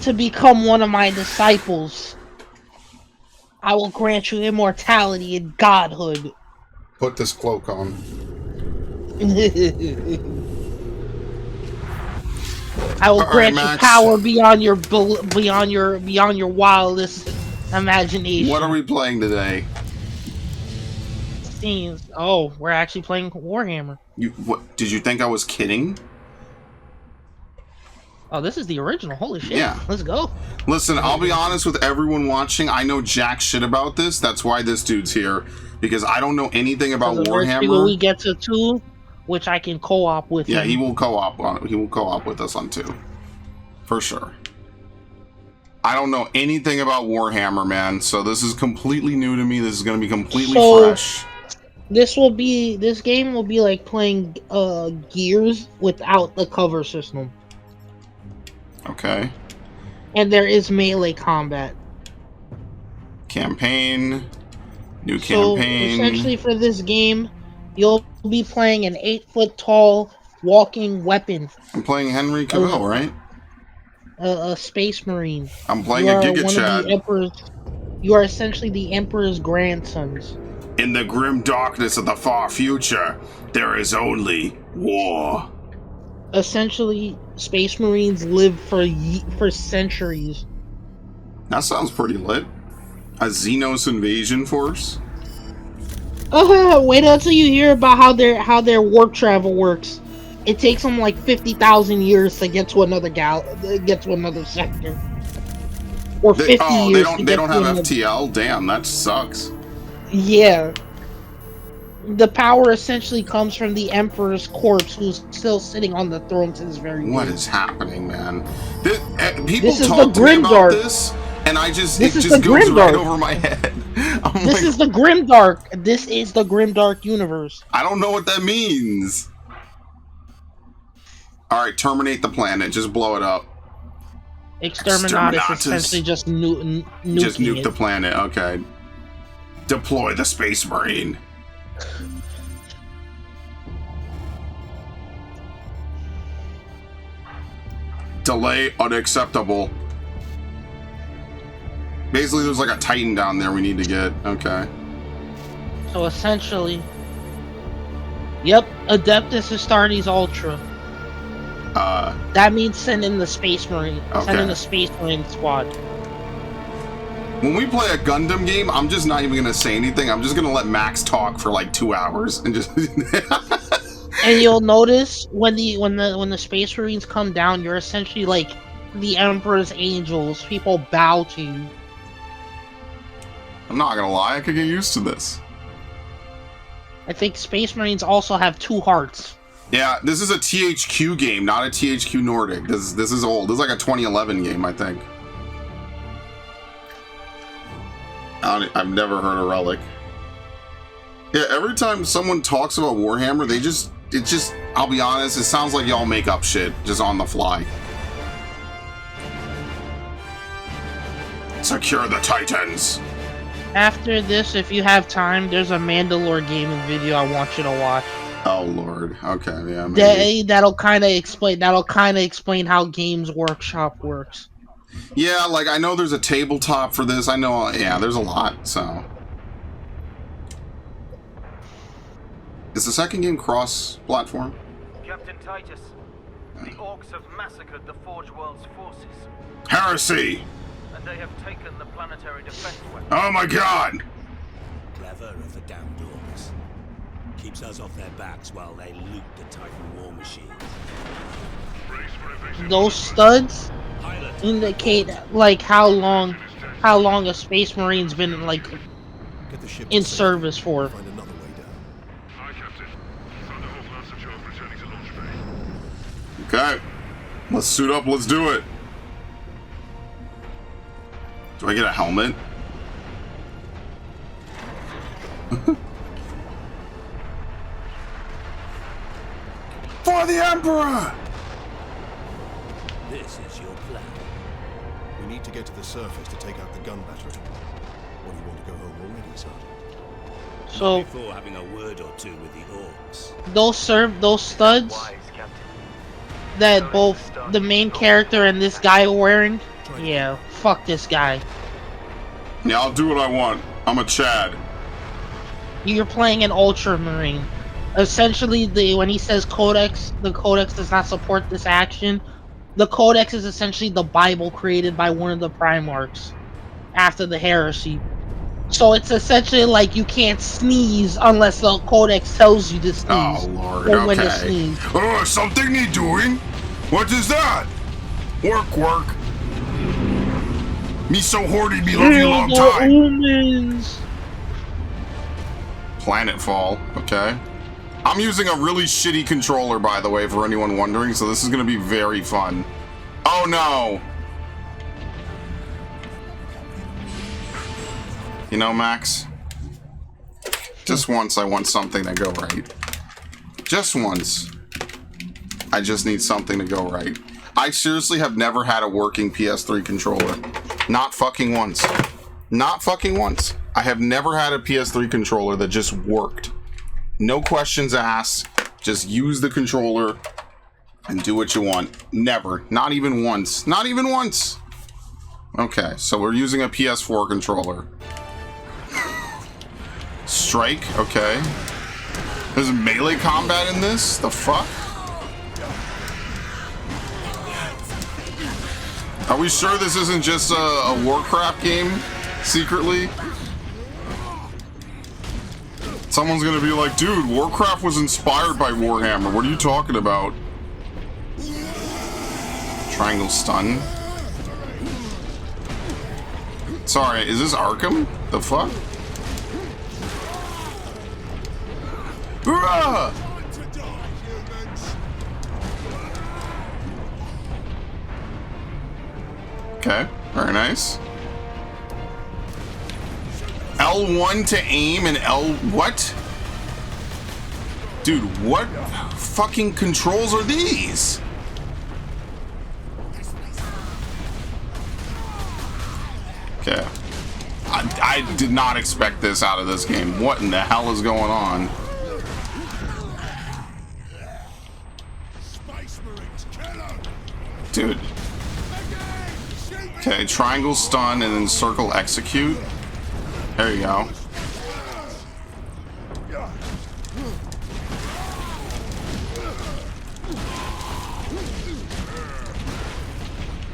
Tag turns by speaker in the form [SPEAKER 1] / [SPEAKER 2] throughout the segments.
[SPEAKER 1] to become one of my disciples, I will grant you immortality and godhood.
[SPEAKER 2] Put this cloak on.
[SPEAKER 1] I will grant you
[SPEAKER 2] Max.
[SPEAKER 1] power beyond your wildest imagination.
[SPEAKER 2] What are we playing today?
[SPEAKER 1] Scenes. Oh, we're actually playing Warhammer.
[SPEAKER 2] What? Did you think I was kidding?
[SPEAKER 1] Oh, this is the original. Holy shit.
[SPEAKER 2] Yeah.
[SPEAKER 1] Let's go.
[SPEAKER 2] Listen, I'll be honest with everyone watching. I know jack shit about this. That's why this dude's here. Because I don't know anything about Warhammer.
[SPEAKER 1] We get to 2, which I can co-op with him.
[SPEAKER 2] He will co-op. He will co-op with us on 2. For sure. I don't know anything about Warhammer, man. So this is completely new to me. This is going to be completely fresh.
[SPEAKER 1] This game will be like playing Gears without the cover system.
[SPEAKER 2] Okay.
[SPEAKER 1] And there is melee combat.
[SPEAKER 2] Campaign. New campaign.
[SPEAKER 1] So essentially for this game, you'll be playing an 8-foot-tall walking weapon.
[SPEAKER 2] I'm playing Henry Cavill, right?
[SPEAKER 1] A space marine.
[SPEAKER 2] I'm playing a Giga Chad.
[SPEAKER 1] You are essentially the Emperor's grandsons.
[SPEAKER 2] In the grim darkness of the far future, there is only war.
[SPEAKER 1] Essentially, space marines live for centuries.
[SPEAKER 2] That sounds pretty lit. A Xenos invasion force?
[SPEAKER 1] Wait until you hear about how their warp travel works. It takes them like 50,000 years to get to another sector. Or 50 years.
[SPEAKER 2] They don't have FTL? Damn, that sucks.
[SPEAKER 1] Yeah. The power essentially comes from the Emperor's corpse, who's still sitting on the throne to this very day.
[SPEAKER 2] What is happening, man? People talk to me about this, and it just goes right over my head. This is the Grimdark. This is the Grimdark universe. I don't know what that means. Alright, terminate the planet. Just blow it up.
[SPEAKER 1] Exterminatus is essentially just nuke
[SPEAKER 2] the planet. Okay. Deploy the Space Marine. Delay unacceptable. Basically, there's like a Titan down there we need to get. Okay.
[SPEAKER 1] So essentially, yep, Adeptus Astartes Ultra. That means send in the Space Marine.
[SPEAKER 2] Okay.
[SPEAKER 1] Send in the Space Marine squad.
[SPEAKER 2] When we play a Gundam game, I'm just not even gonna say anything. I'm just gonna let Max talk for like 2 hours and just.
[SPEAKER 1] And you'll notice when the Space Marines come down, you're essentially like the Emperor's angels. People bow to you.
[SPEAKER 2] I'm not gonna lie, I could get used to this.
[SPEAKER 1] I think Space Marines also have 2 hearts.
[SPEAKER 2] Yeah, this is a THQ game, not a THQ Nordic. This is old. This is like a 2011 game, I think. I've never heard of Relic. Yeah, every time someone talks about Warhammer, I'll be honest, it sounds like y'all make up shit just on the fly. Secure the Titans.
[SPEAKER 1] After this, if you have time, there's a Mandalore gaming video I want you to watch.
[SPEAKER 2] Oh Lord. Okay, yeah. Maybe.
[SPEAKER 1] That'll kind of explain how Games Workshop works.
[SPEAKER 2] Yeah, like I know there's a tabletop for this. I know, yeah, there's a lot. So, is the second game cross-platform?
[SPEAKER 3] Captain Titus, the Orcs have massacred the Forge World's forces.
[SPEAKER 2] Heresy!
[SPEAKER 3] And they have taken the planetary defense weapon.
[SPEAKER 2] Oh my God!
[SPEAKER 4] Clever of the damned Orcs. Keeps us off their backs while they loot the Titan war machines.
[SPEAKER 1] Those studs indicate like how long a Space Marine's been like in service for.
[SPEAKER 2] Okay, let's suit up. Let's do it. Do I get a helmet? For the Emperor!
[SPEAKER 4] This is your plan.
[SPEAKER 5] We need to get to the surface to take out the gun battery. Or do you want to go home already, Sergeant?
[SPEAKER 1] So
[SPEAKER 4] before having a word or two with the Orcs.
[SPEAKER 1] Those studs that both the main character and this guy are wearing, Yeah, fuck this guy.
[SPEAKER 2] Yeah, I'll do what I want. I'm a Chad.
[SPEAKER 1] You're playing an Ultramarine. Essentially, when he says Codex, the Codex does not support this action. The Codex is essentially the Bible created by one of the Primarchs after the heresy. So it's essentially like you can't sneeze unless the Codex tells you to sneeze.
[SPEAKER 2] Oh, Lord,
[SPEAKER 1] or when to
[SPEAKER 2] okay.
[SPEAKER 1] sneeze.
[SPEAKER 2] Oh, something need doing? What is that? Work. Me so horny, me love you long time.
[SPEAKER 1] Omens.
[SPEAKER 2] Planetfall, okay. I'm using a really shitty controller, by the way, for anyone wondering, so this is gonna be very fun. Oh no! You know, Max? Just once I want something to go right. Just once. I just need something to go right. I seriously have never had a working PS3 controller. Not fucking once. Not fucking once. I have never had a PS3 controller that just worked. No questions asked. Just use the controller and do what you want. Never. Not even once. Not even once. Okay, so we're using a PS4 controller. Strike, okay. There's melee combat in this? The fuck? Are we sure this isn't just a Warcraft game? Secretly? Someone's gonna be like, dude, Warcraft was inspired by Warhammer. What are you talking about? Triangle stun? Sorry, is this Arkham? The fuck? Hoorah! Okay, very nice. L1 to aim and L... What? Dude, what fucking controls are these? Okay. I did not expect this out of this game. What in the hell is going on? Dude. Okay, triangle stun and then circle execute. There you go.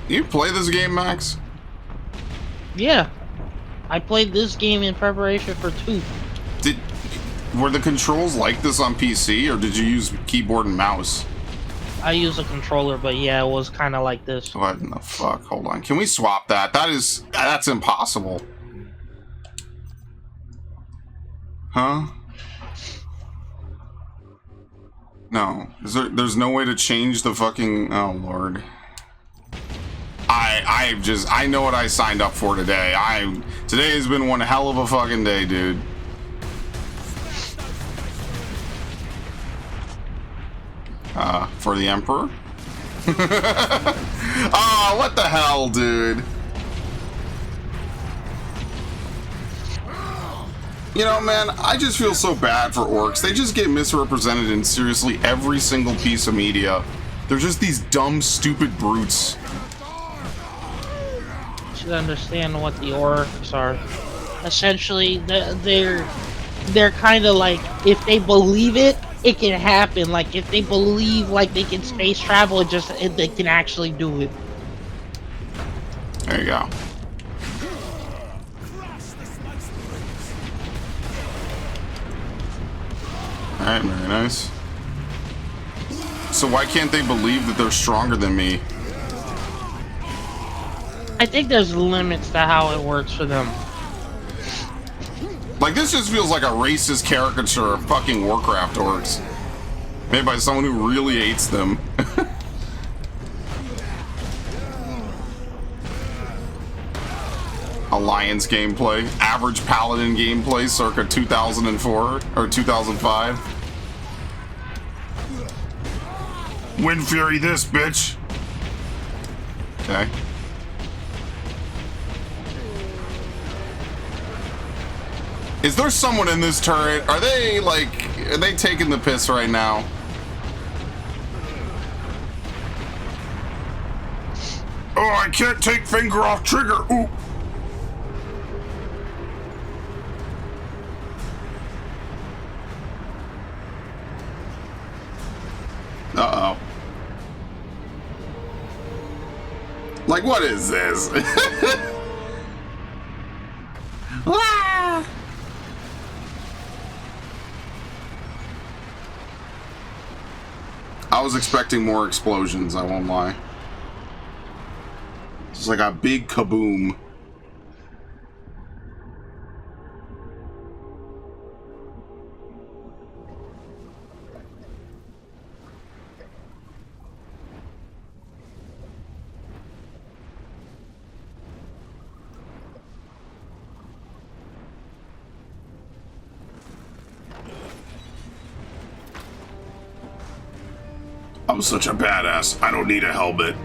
[SPEAKER 2] You play this game, Max?
[SPEAKER 1] Yeah. I played this game in preparation for 2.
[SPEAKER 2] Were the controls like this on PC, or did you use keyboard and mouse?
[SPEAKER 1] I use a controller, but yeah, it was kind of like this.
[SPEAKER 2] What in the fuck? Hold on. Can we swap that? That's impossible. Huh? No. There's no way to change the fucking... Oh, Lord. I know what I signed up for today. Today has been one hell of a fucking day, dude. For the Emperor? Oh, what the hell, dude? You know, man, I just feel so bad for orcs. They just get misrepresented in seriously every single piece of media. They're just these dumb, stupid brutes.
[SPEAKER 1] You should understand what the orcs are. Essentially, they're kind of like, if they believe it, it can happen. Like, if they believe like they can space travel, they can actually do it.
[SPEAKER 2] There you go. Alright, very nice. So why can't they believe that they're stronger than me?
[SPEAKER 1] I think there's limits to how it works for them.
[SPEAKER 2] Like, this just feels like a racist caricature of fucking Warcraft orcs. Made by someone who really hates them. Alliance gameplay. Average Paladin gameplay circa 2004 or 2005. Wind Fury this, bitch! Okay. Is there someone in this turret? Are they taking the piss right now? Oh, I can't take finger off trigger. Ooh. Uh-oh. Like, what is this? Ah! I was expecting more explosions, I won't lie. It's like a big kaboom. I'm such a badass. I don't need a helmet.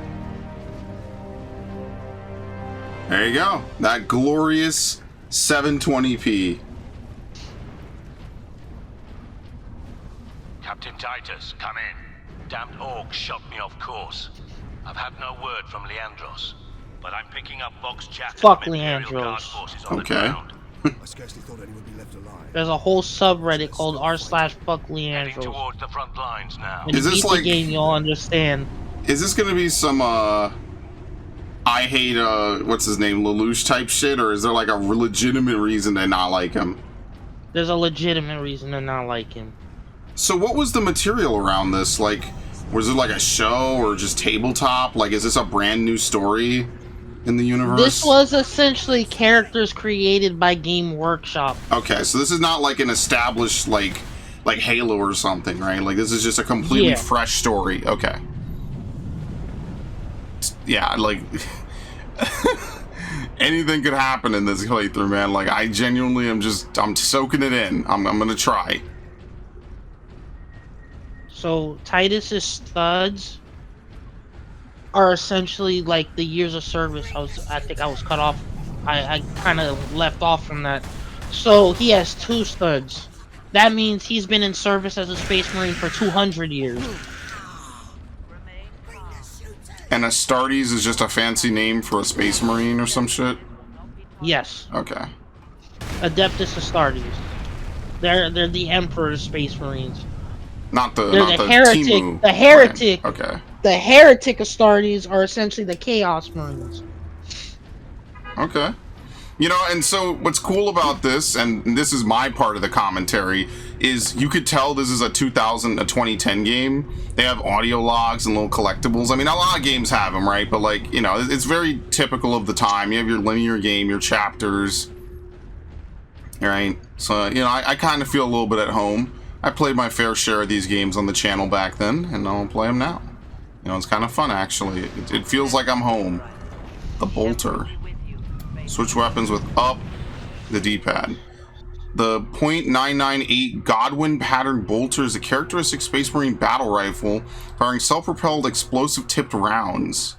[SPEAKER 2] There you go. That glorious 720p.
[SPEAKER 4] Captain Titus, come in. Damned orcs shot me off course. I've had no word from Leandros, but I'm picking up Vox chatter
[SPEAKER 1] Fuck
[SPEAKER 4] from Imperial Guard
[SPEAKER 1] Leandros.
[SPEAKER 4] forces on the
[SPEAKER 2] Okay.
[SPEAKER 4] ground.
[SPEAKER 5] I scarcely thought anyone would be left alive.
[SPEAKER 1] There's a whole subreddit called r/fuck
[SPEAKER 4] Heading
[SPEAKER 1] Leandros.
[SPEAKER 4] towards the front lines now.
[SPEAKER 1] When you
[SPEAKER 2] Is this
[SPEAKER 1] beat
[SPEAKER 2] like-
[SPEAKER 1] the game, you'll understand.
[SPEAKER 2] Is this gonna be some, I hate, what's his name, Lelouch type shit, or is there like a legitimate reason to not like him?
[SPEAKER 1] There's a legitimate reason to not like him.
[SPEAKER 2] So what was the material around this? Like, was it like a show or just tabletop? Like, is this a brand new story in the universe?
[SPEAKER 1] This was essentially characters created by Game Workshop.
[SPEAKER 2] Okay, so this is not like an established, like Halo or something, right? Like, this is just a completely
[SPEAKER 1] Yeah.
[SPEAKER 2] fresh story. Okay. Yeah, like... anything could happen in this playthrough, man. Like, I genuinely am just... I'm soaking it in. I'm gonna try.
[SPEAKER 1] So Titus's studs are essentially like the years of service. I think I was cut off. I kind of left off from that. So he has 2 studs. That means he's been in service as a Space Marine for 200 years.
[SPEAKER 2] And Astartes is just a fancy name for a Space Marine or some shit?
[SPEAKER 1] Yes,
[SPEAKER 2] Okay.
[SPEAKER 1] Adeptus Astartes. They're the Emperor's Space Marines.
[SPEAKER 2] Not the,
[SPEAKER 1] They're
[SPEAKER 2] not
[SPEAKER 1] the
[SPEAKER 2] the
[SPEAKER 1] heretic.
[SPEAKER 2] Timu
[SPEAKER 1] The heretic.
[SPEAKER 2] brand. Okay.
[SPEAKER 1] The heretic Astartes are essentially the Chaos Marines.
[SPEAKER 2] Okay. You know, and so what's cool about this, and this is my part of the commentary, is you could tell this is a 2010 game. They have audio logs and little collectibles. I mean, a lot of games have them, right? But, like, you know, it's very typical of the time. You have your linear game, your chapters, right? So, you know, I kind of feel a little bit at home. I played my fair share of these games on the channel back then, and I'll play them now. You know, it's kind of fun, actually. It feels like I'm home. The bolter. Switch weapons with up the D-pad. The .998 Godwin pattern bolter is a characteristic Space Marine battle rifle firing self-propelled explosive tipped rounds.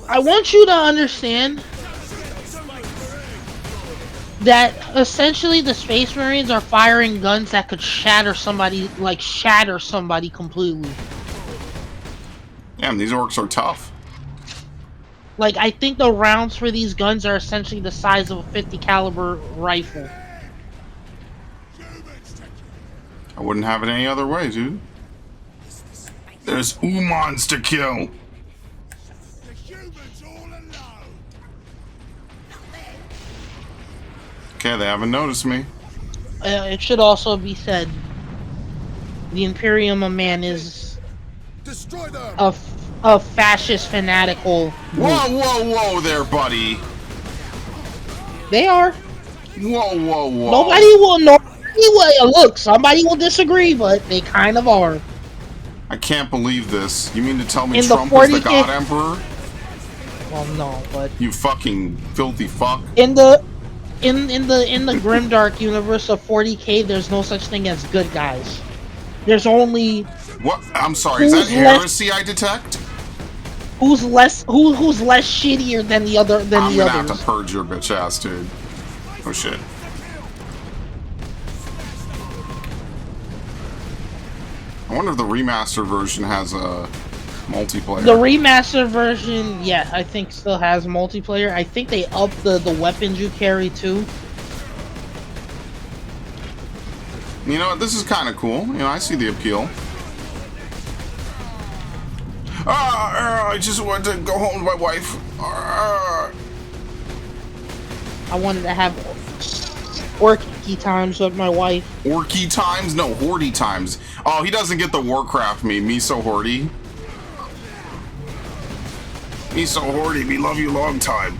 [SPEAKER 1] I want you to understand that essentially the Space Marines are firing guns that could shatter somebody completely.
[SPEAKER 2] Damn, these orcs are tough.
[SPEAKER 1] Like, I think the rounds for these guns are essentially the size of a 50 caliber rifle.
[SPEAKER 2] I wouldn't have it any other way, dude. There's Umans to kill. Okay, they haven't noticed me.
[SPEAKER 1] It should also be said, the Imperium of Man is
[SPEAKER 5] Destroy them!
[SPEAKER 1] a fascist fanatical group.
[SPEAKER 2] Whoa, whoa, whoa there, buddy.
[SPEAKER 1] They are.
[SPEAKER 2] Whoa, whoa, whoa.
[SPEAKER 1] Nobody will look, somebody will disagree, but they kind of are.
[SPEAKER 2] I can't believe this. You mean to tell me
[SPEAKER 1] In the
[SPEAKER 2] Trump is the
[SPEAKER 1] 40K
[SPEAKER 2] God Emperor?
[SPEAKER 1] Well, no, but
[SPEAKER 2] You fucking filthy fuck.
[SPEAKER 1] in the Grimdark universe of 40K, there's no such thing as good guys. There's only
[SPEAKER 2] What? I'm sorry, is that
[SPEAKER 1] Who's left-
[SPEAKER 2] heresy I detect?
[SPEAKER 1] who's less shittier than the
[SPEAKER 2] I'm
[SPEAKER 1] the
[SPEAKER 2] gonna have
[SPEAKER 1] others.
[SPEAKER 2] to purge your bitch ass, dude. Oh shit. I wonder if the remastered version has multiplayer.
[SPEAKER 1] The remastered version, yeah, I think still has multiplayer. I think they upped the weapons you carry too.
[SPEAKER 2] You know, this is kind of cool. You know, I see the appeal. I just want to go home with my wife.
[SPEAKER 1] I wanted to have orky times with my wife.
[SPEAKER 2] Orky times? No, hordy times. Oh, he doesn't get the Warcraft me so hordy. Me so hordy, we love you long time.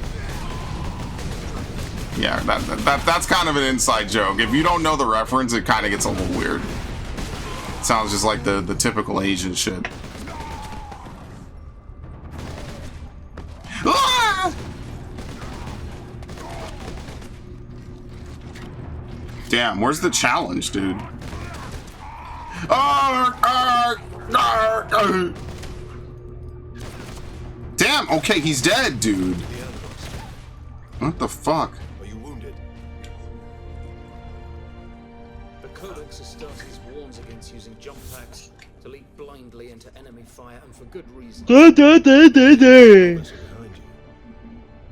[SPEAKER 2] Yeah, that's kind of an inside joke. If you don't know the reference, it kind of gets a little weird. It sounds just like the typical Asian shit. Ah! Damn, where's the challenge, dude? Damn, okay, he's dead, dude. What the fuck?
[SPEAKER 5] Are you wounded?
[SPEAKER 6] The Codex Astartes warns against using jump packs to leap blindly into enemy fire, and for good reason.
[SPEAKER 5] Behind you.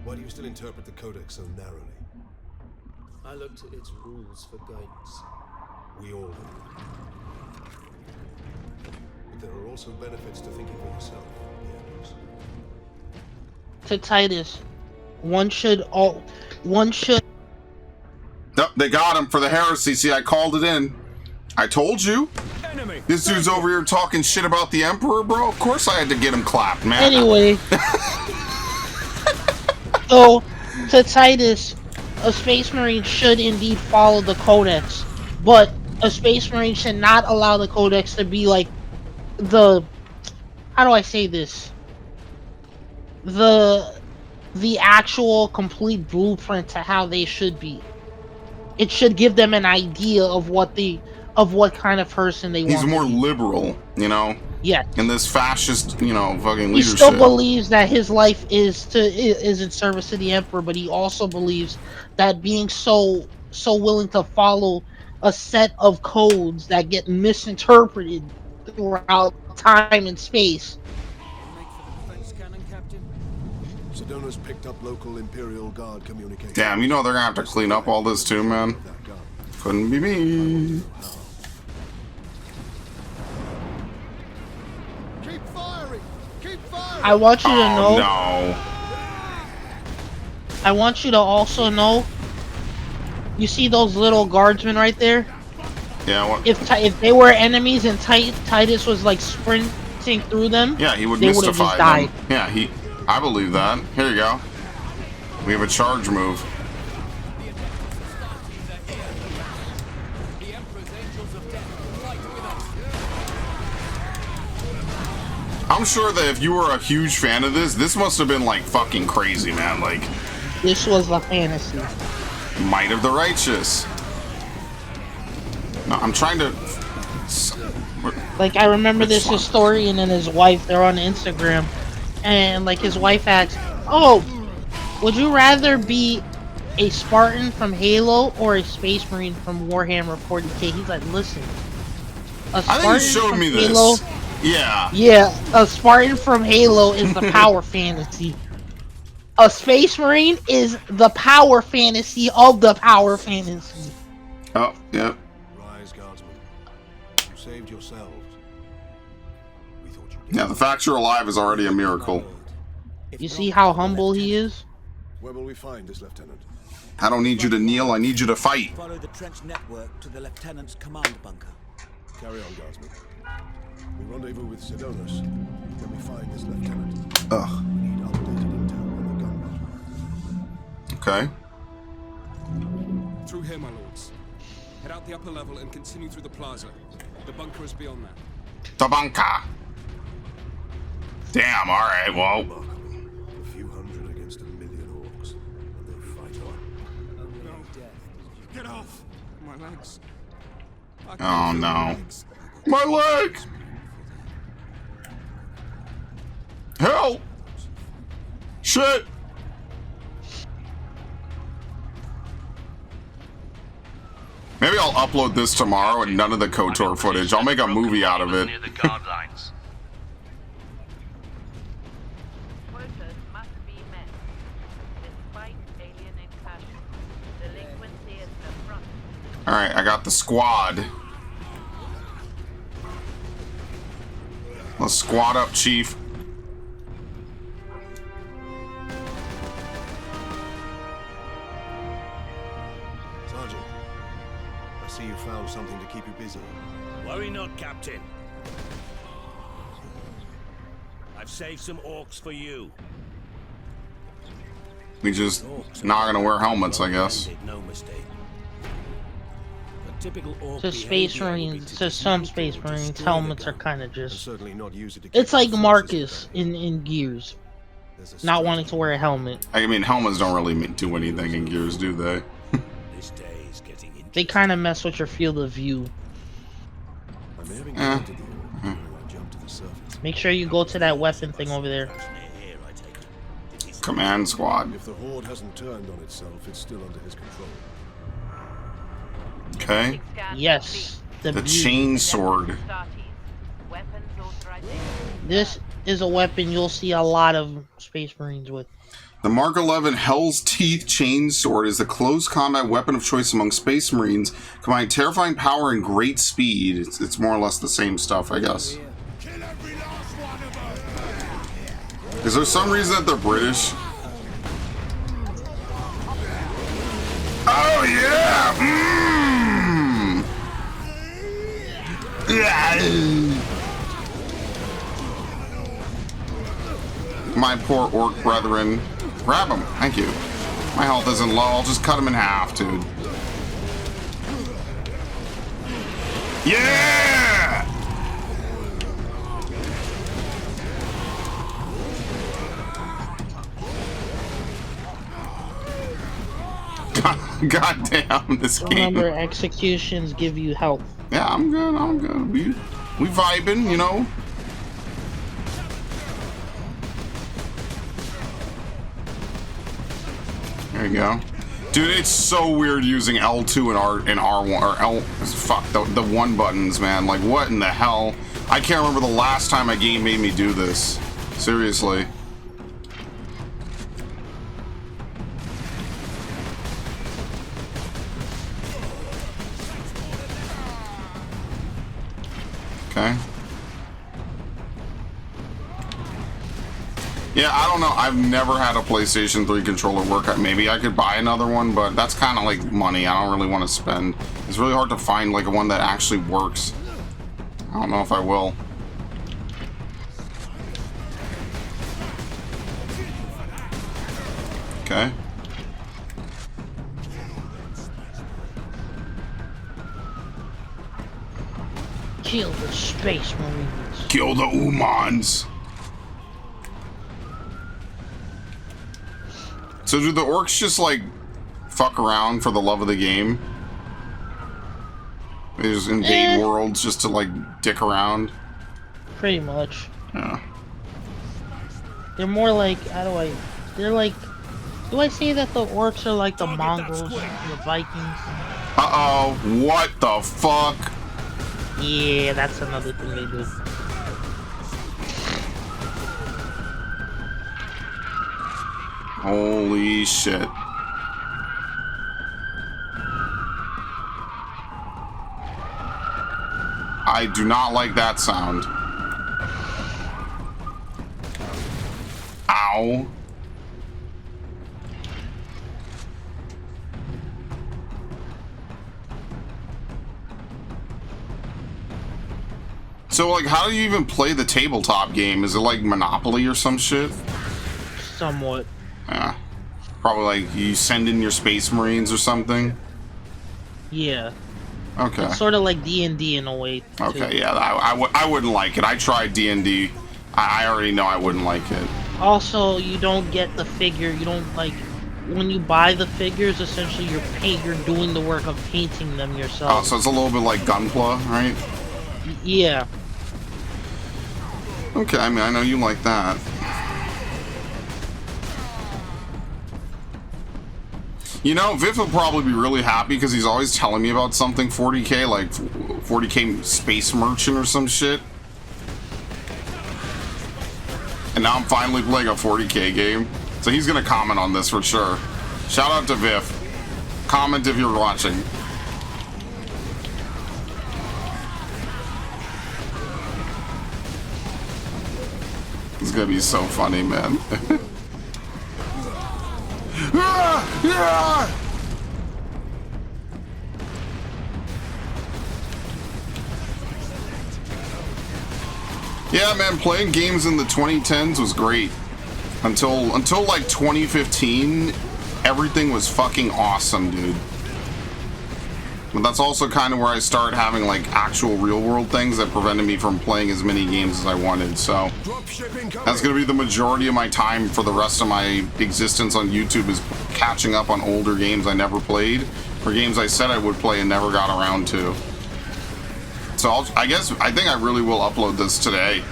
[SPEAKER 5] Why do you still interpret the Codex so narrowly?
[SPEAKER 6] I looked at its rules for guidance.
[SPEAKER 5] We all do. But there are also benefits to thinking for yourself, Leandros.
[SPEAKER 1] To Titus, one should.
[SPEAKER 2] Oh, they got him for the heresy. See, I called it in. I told you.
[SPEAKER 5] Enemy.
[SPEAKER 2] This dude's over here talking shit about the Emperor, bro. Of course I had to get him clapped, man.
[SPEAKER 1] Anyway. So, to Titus, a Space Marine should indeed follow the Codex, but a Space Marine should not allow the Codex to be like the, how do I say this? The actual complete blueprint to how they should be. It should give them an idea of what kind of person they want.
[SPEAKER 2] He's more liberal, you know.
[SPEAKER 1] Yeah.
[SPEAKER 2] In this fascist, you know, fucking
[SPEAKER 1] He
[SPEAKER 2] leadership.
[SPEAKER 1] still believes that his life is in service to the Emperor, but he also believes that being so willing to follow a set of codes that get misinterpreted throughout time and space.
[SPEAKER 5] Sedona's picked up local Imperial Guard communication.
[SPEAKER 2] Damn, you know they're gonna have to clean up all this too, man. Couldn't be me.
[SPEAKER 5] Keep firing! Keep firing!
[SPEAKER 1] I want you to know.
[SPEAKER 2] No.
[SPEAKER 1] I want you to also know. You see those little guardsmen right there?
[SPEAKER 2] Yeah. What?
[SPEAKER 1] If they were enemies and Titus was like sprinting through them,
[SPEAKER 2] Yeah, he would
[SPEAKER 1] they would have
[SPEAKER 2] mystify
[SPEAKER 1] just died.
[SPEAKER 2] them. Yeah, I believe that. Here you go. We have a charge move. I'm sure that if you were a huge fan of this must have been like fucking crazy, man. Like,
[SPEAKER 1] this was a fantasy.
[SPEAKER 2] Might of the Righteous. No, I'm trying to.
[SPEAKER 1] Like, I remember this historian and his wife, they're on Instagram, and like his wife asked, "Oh, would you rather be a Spartan from Halo or a Space Marine from Warhammer 40k?" He's like, "Listen, a Spartan
[SPEAKER 2] I think you showed
[SPEAKER 1] from
[SPEAKER 2] me this.
[SPEAKER 1] Halo,
[SPEAKER 2] Yeah,
[SPEAKER 1] a Spartan from Halo is the power fantasy. A Space Marine is the power fantasy of the power fantasy."
[SPEAKER 2] Oh, yep.
[SPEAKER 5] Rise, guardsmen. You saved yourselves. We thought you did.
[SPEAKER 2] Yeah, the fact you're alive is already a miracle.
[SPEAKER 1] You see how humble he is?
[SPEAKER 5] Where will we find this lieutenant?
[SPEAKER 2] I don't need you to kneel, I need you to fight.
[SPEAKER 7] Follow the trench network to the lieutenant's command bunker.
[SPEAKER 5] Carry on, guardsmen. We rendezvous with Sidonis. When we find this lieutenant,
[SPEAKER 2] Ugh.
[SPEAKER 5] we need updated intel on the gun.
[SPEAKER 2] Okay.
[SPEAKER 8] Through here, my lords. Head out the upper level and continue through the plaza. The bunker is beyond that.
[SPEAKER 2] The bunker. Damn, alright, well.
[SPEAKER 5] A few hundred against 1 million orcs, and they fight on.
[SPEAKER 8] No. Get off! My legs. I can't
[SPEAKER 2] Oh
[SPEAKER 8] feel my
[SPEAKER 2] no.
[SPEAKER 8] legs.
[SPEAKER 2] My leg! Help! Shit! Maybe I'll upload this tomorrow and none of the KOTOR footage. I'll make a movie out of it.
[SPEAKER 4] Near the guard lines.
[SPEAKER 2] Alright, I got the squad. Let's squad up, Chief.
[SPEAKER 5] Sergeant, I see you found something to keep you busy.
[SPEAKER 4] Worry not, Captain. I've saved some orcs for you.
[SPEAKER 2] We just not gonna wear helmets, I guess.
[SPEAKER 4] No mistake.
[SPEAKER 1] To Space Marines, to some Space Marines, helmets are kind of just...
[SPEAKER 5] Certainly not use it to
[SPEAKER 1] It's like Marcus in Gears, not wanting to wear a helmet.
[SPEAKER 2] I mean, helmets don't really do anything in Gears, do they?
[SPEAKER 4] This day is getting
[SPEAKER 1] They kind of mess with your field of view. Make sure you go to that weapon thing over there.
[SPEAKER 2] Command squad.
[SPEAKER 5] If the Horde hasn't turned on itself, it's still under his control.
[SPEAKER 2] Okay.
[SPEAKER 1] Yes.
[SPEAKER 2] The chain sword.
[SPEAKER 1] This is a weapon you'll see a lot of Space Marines with.
[SPEAKER 2] The Mark 11 Hell's Teeth chain sword is the close combat weapon of choice among Space Marines, combining terrifying power and great speed. It's more or less the same stuff, I guess. Is there some reason that they're British? Oh yeah! My poor orc brethren. Grab him. Thank you. My health isn't low. I'll just cut him in half, dude. Yeah! God damn, this game.
[SPEAKER 1] Remember, executions give you health.
[SPEAKER 2] Yeah, I'm good. I'm good. We vibing, you know. There you go, dude. It's so weird using L2 and R1 or L. Fuck the one buttons, man. Like, what in the hell? I can't remember the last time a game made me do this. Seriously. Okay. Yeah, I don't know. I've never had a PlayStation 3 controller work. Maybe I could buy another one, but that's kind of like money I don't really want to spend. It's really hard to find like one that actually works. I don't know if I will. Okay.
[SPEAKER 1] Kill the Space Marines.
[SPEAKER 2] Kill the Umans. So do the orcs just like fuck around for the love of the game? They just invade worlds just to like dick around?
[SPEAKER 1] Pretty much.
[SPEAKER 2] Yeah.
[SPEAKER 1] They're more like, they're like, do I say that the orcs are like the Mongols and the Vikings?
[SPEAKER 2] Uh-oh, what the fuck?
[SPEAKER 1] Yeah, that's another thing they do.
[SPEAKER 2] Holy shit. I do not like that sound. Ow. So, like, how do you even play the tabletop game? Is it like Monopoly or some shit?
[SPEAKER 1] Somewhat.
[SPEAKER 2] Yeah. Probably like you send in your Space Marines or something?
[SPEAKER 1] Yeah.
[SPEAKER 2] Okay.
[SPEAKER 1] It's sort of like D&D in a way, too.
[SPEAKER 2] Okay, yeah, I wouldn't like it. I tried D&D. I already know I wouldn't like it.
[SPEAKER 1] Also, you don't get the figure. You don't, like, when you buy the figures, essentially you're doing the work of painting them yourself.
[SPEAKER 2] Oh, so it's a little bit like Gunpla, right?
[SPEAKER 1] Yeah.
[SPEAKER 2] Okay, I mean, I know you like that. You know, Viv will probably be really happy because he's always telling me about something 40k, like 40k Space Merchant or some shit. And now I'm finally playing a 40k game. So he's gonna comment on this for sure. Shout out to Viv. Comment if you're watching. It's gonna be so funny, man. Yeah, man, playing games in the 2010s was great. Until like 2015, everything was fucking awesome, dude. But that's also kind of where I started having like actual real world things that prevented me from playing as many games as I wanted. So that's gonna be the majority of my time for the rest of my existence on YouTube, is catching up on older games I never played, or games I said I would play and never got around to. So I think I really will upload this today.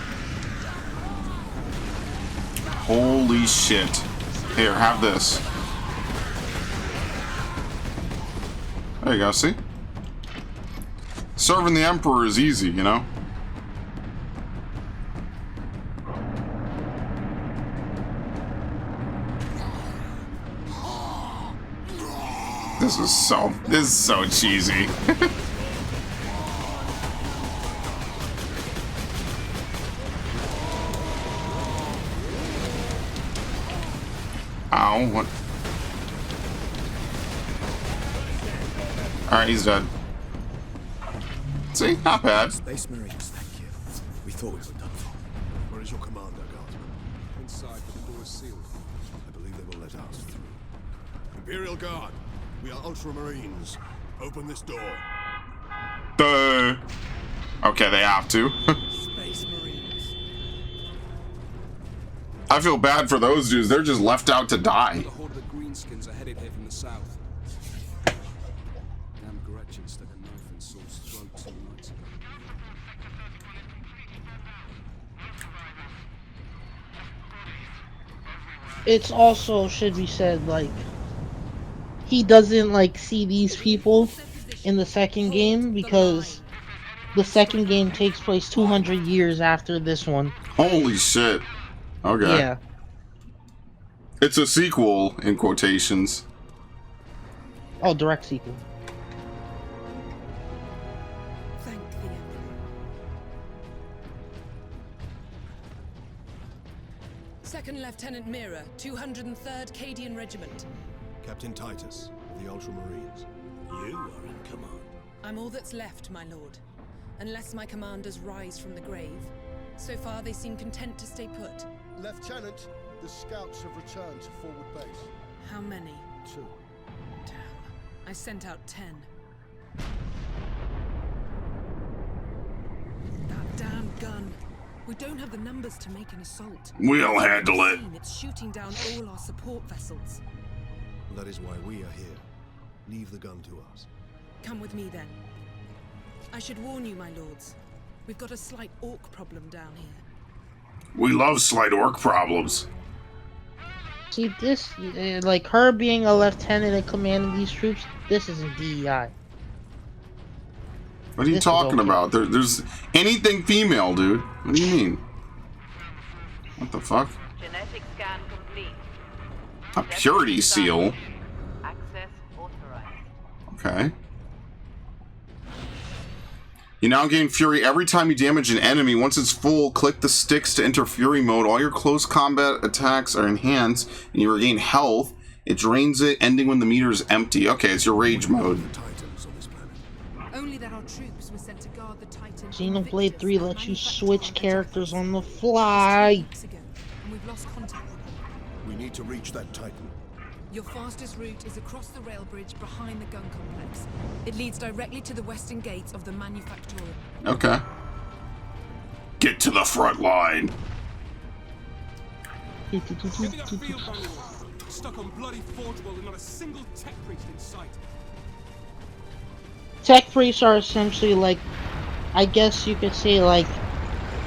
[SPEAKER 2] Holy shit. Here, have this. There you go, see? Serving the Emperor is easy, you know? This is so cheesy. Ow, what? Alright, he's dead. See? Not bad.
[SPEAKER 7] Space Marines, thank you. We thought we were done for.
[SPEAKER 5] Where is your commander, Guardsman?
[SPEAKER 8] Inside, but the door is sealed.
[SPEAKER 5] I believe they will let us through. Imperial Guard, we are Ultramarines. Open this door.
[SPEAKER 2] Duh. Okay, they have to.
[SPEAKER 7] Space Marines.
[SPEAKER 2] I feel bad for those dudes. They're just left out to die.
[SPEAKER 8] The horde of the Greenskins are headed here from the south. Damn Gretchen stuck a knife in Saul's throat 2 nights ago.
[SPEAKER 1] It's also, should be said, like, he doesn't like see these people in the second game, because the second game takes place 200 years after this one.
[SPEAKER 2] Holy shit. Okay.
[SPEAKER 1] Yeah.
[SPEAKER 2] It's a sequel, in quotations.
[SPEAKER 1] Oh, direct sequel.
[SPEAKER 9] Thank the Emperor. Second Lieutenant Mira, 203rd Cadian Regiment.
[SPEAKER 5] Captain Titus of the Ultramarines.
[SPEAKER 7] You are in command.
[SPEAKER 9] I'm all that's left, my lord. Unless my commanders rise from the grave. So far, they seem content to stay put.
[SPEAKER 10] Lieutenant, the scouts have returned to forward base.
[SPEAKER 9] How many?
[SPEAKER 10] 2.
[SPEAKER 9] Damn. I sent out 10. That damn gun. We don't have the numbers to make an assault.
[SPEAKER 2] We'll handle it.
[SPEAKER 9] It's shooting down all our support vessels.
[SPEAKER 5] That is why we are here. Leave the gun to us.
[SPEAKER 9] Come with me then. I should warn you, my lords. We've got a slight orc problem down here.
[SPEAKER 2] We love slight orc problems.
[SPEAKER 1] See, this, like, her being a lieutenant and commanding these troops, this isn't DEI.
[SPEAKER 2] What are you talking about? There's anything female, dude. What do you mean? What the fuck?
[SPEAKER 11] Genetic scan complete.
[SPEAKER 2] A purity seal?
[SPEAKER 11] Access authorized.
[SPEAKER 2] Okay. You now gain Fury every time you damage an enemy. Once it's full, click the sticks to enter Fury mode. All your close combat attacks are enhanced, and you regain health. It drains it, ending when the meter is empty. Okay, it's your rage mode.
[SPEAKER 9] Only that our troops were sent to guard the Titan.
[SPEAKER 1] Xenoblade 3 lets you switch characters on the fly.
[SPEAKER 9] And we've lost contact with them.
[SPEAKER 5] We need to reach that Titan.
[SPEAKER 9] Your fastest route is across the rail bridge behind the gun complex. It leads directly to the western gates of the manufactory.
[SPEAKER 2] Okay. Get to the front line.
[SPEAKER 8] Give me that field manual. Stuck on bloody Forge World and not a single tech priest in sight.
[SPEAKER 1] Tech priests are essentially like, I guess you could say, like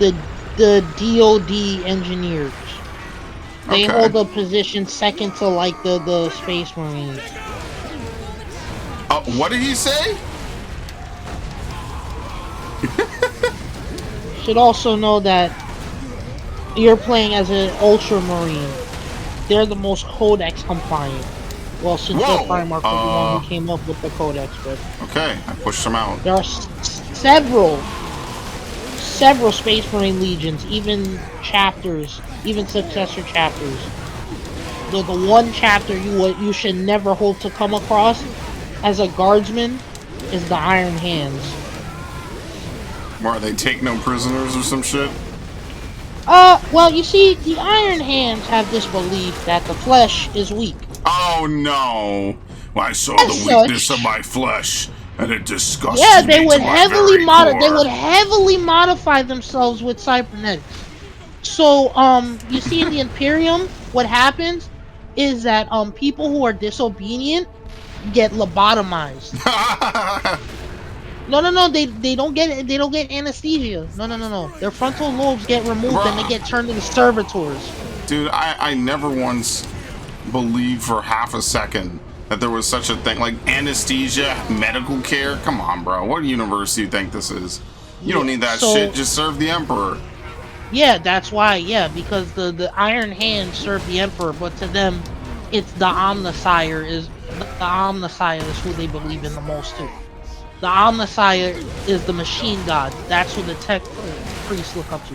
[SPEAKER 1] the DoD engineers. They hold a position second to like the Space Marines.
[SPEAKER 2] What did he say?
[SPEAKER 1] Should also know that you're playing as an Ultramarine. They're the most Codex compliant. Well, since they're Primarch was the one who came up with the Codex, but...
[SPEAKER 2] Okay, I pushed them out.
[SPEAKER 1] There are several several Space Marine legions, even chapters, even successor chapters. The one chapter you should never hope to come across as a guardsman is the Iron Hands.
[SPEAKER 2] Why, they take no prisoners or some shit?
[SPEAKER 1] Well, you see, the Iron Hands have this belief that the flesh is weak.
[SPEAKER 2] Oh no! Well, I saw the weakness of my flesh, and it disgusted me.
[SPEAKER 1] Yeah, they would
[SPEAKER 2] heavily
[SPEAKER 1] modify themselves with cybernetics. So, you see in the Imperium, what happens is that people who are disobedient get lobotomized. No, they don't get anesthesia. No. Their frontal lobes get removed and they get turned into servitors.
[SPEAKER 2] Dude, I never once believed for half a second that there was such a thing like anesthesia, medical care. Come on, bro. What universe do you think this is? You don't need that shit. Just serve the Emperor.
[SPEAKER 1] Yeah, that's why. Yeah, because the Iron Hands serve the Emperor, but to them, it's the Omnissiah is who they believe in the most too. The Omnissiah is the machine god. That's who the tech priests look up to.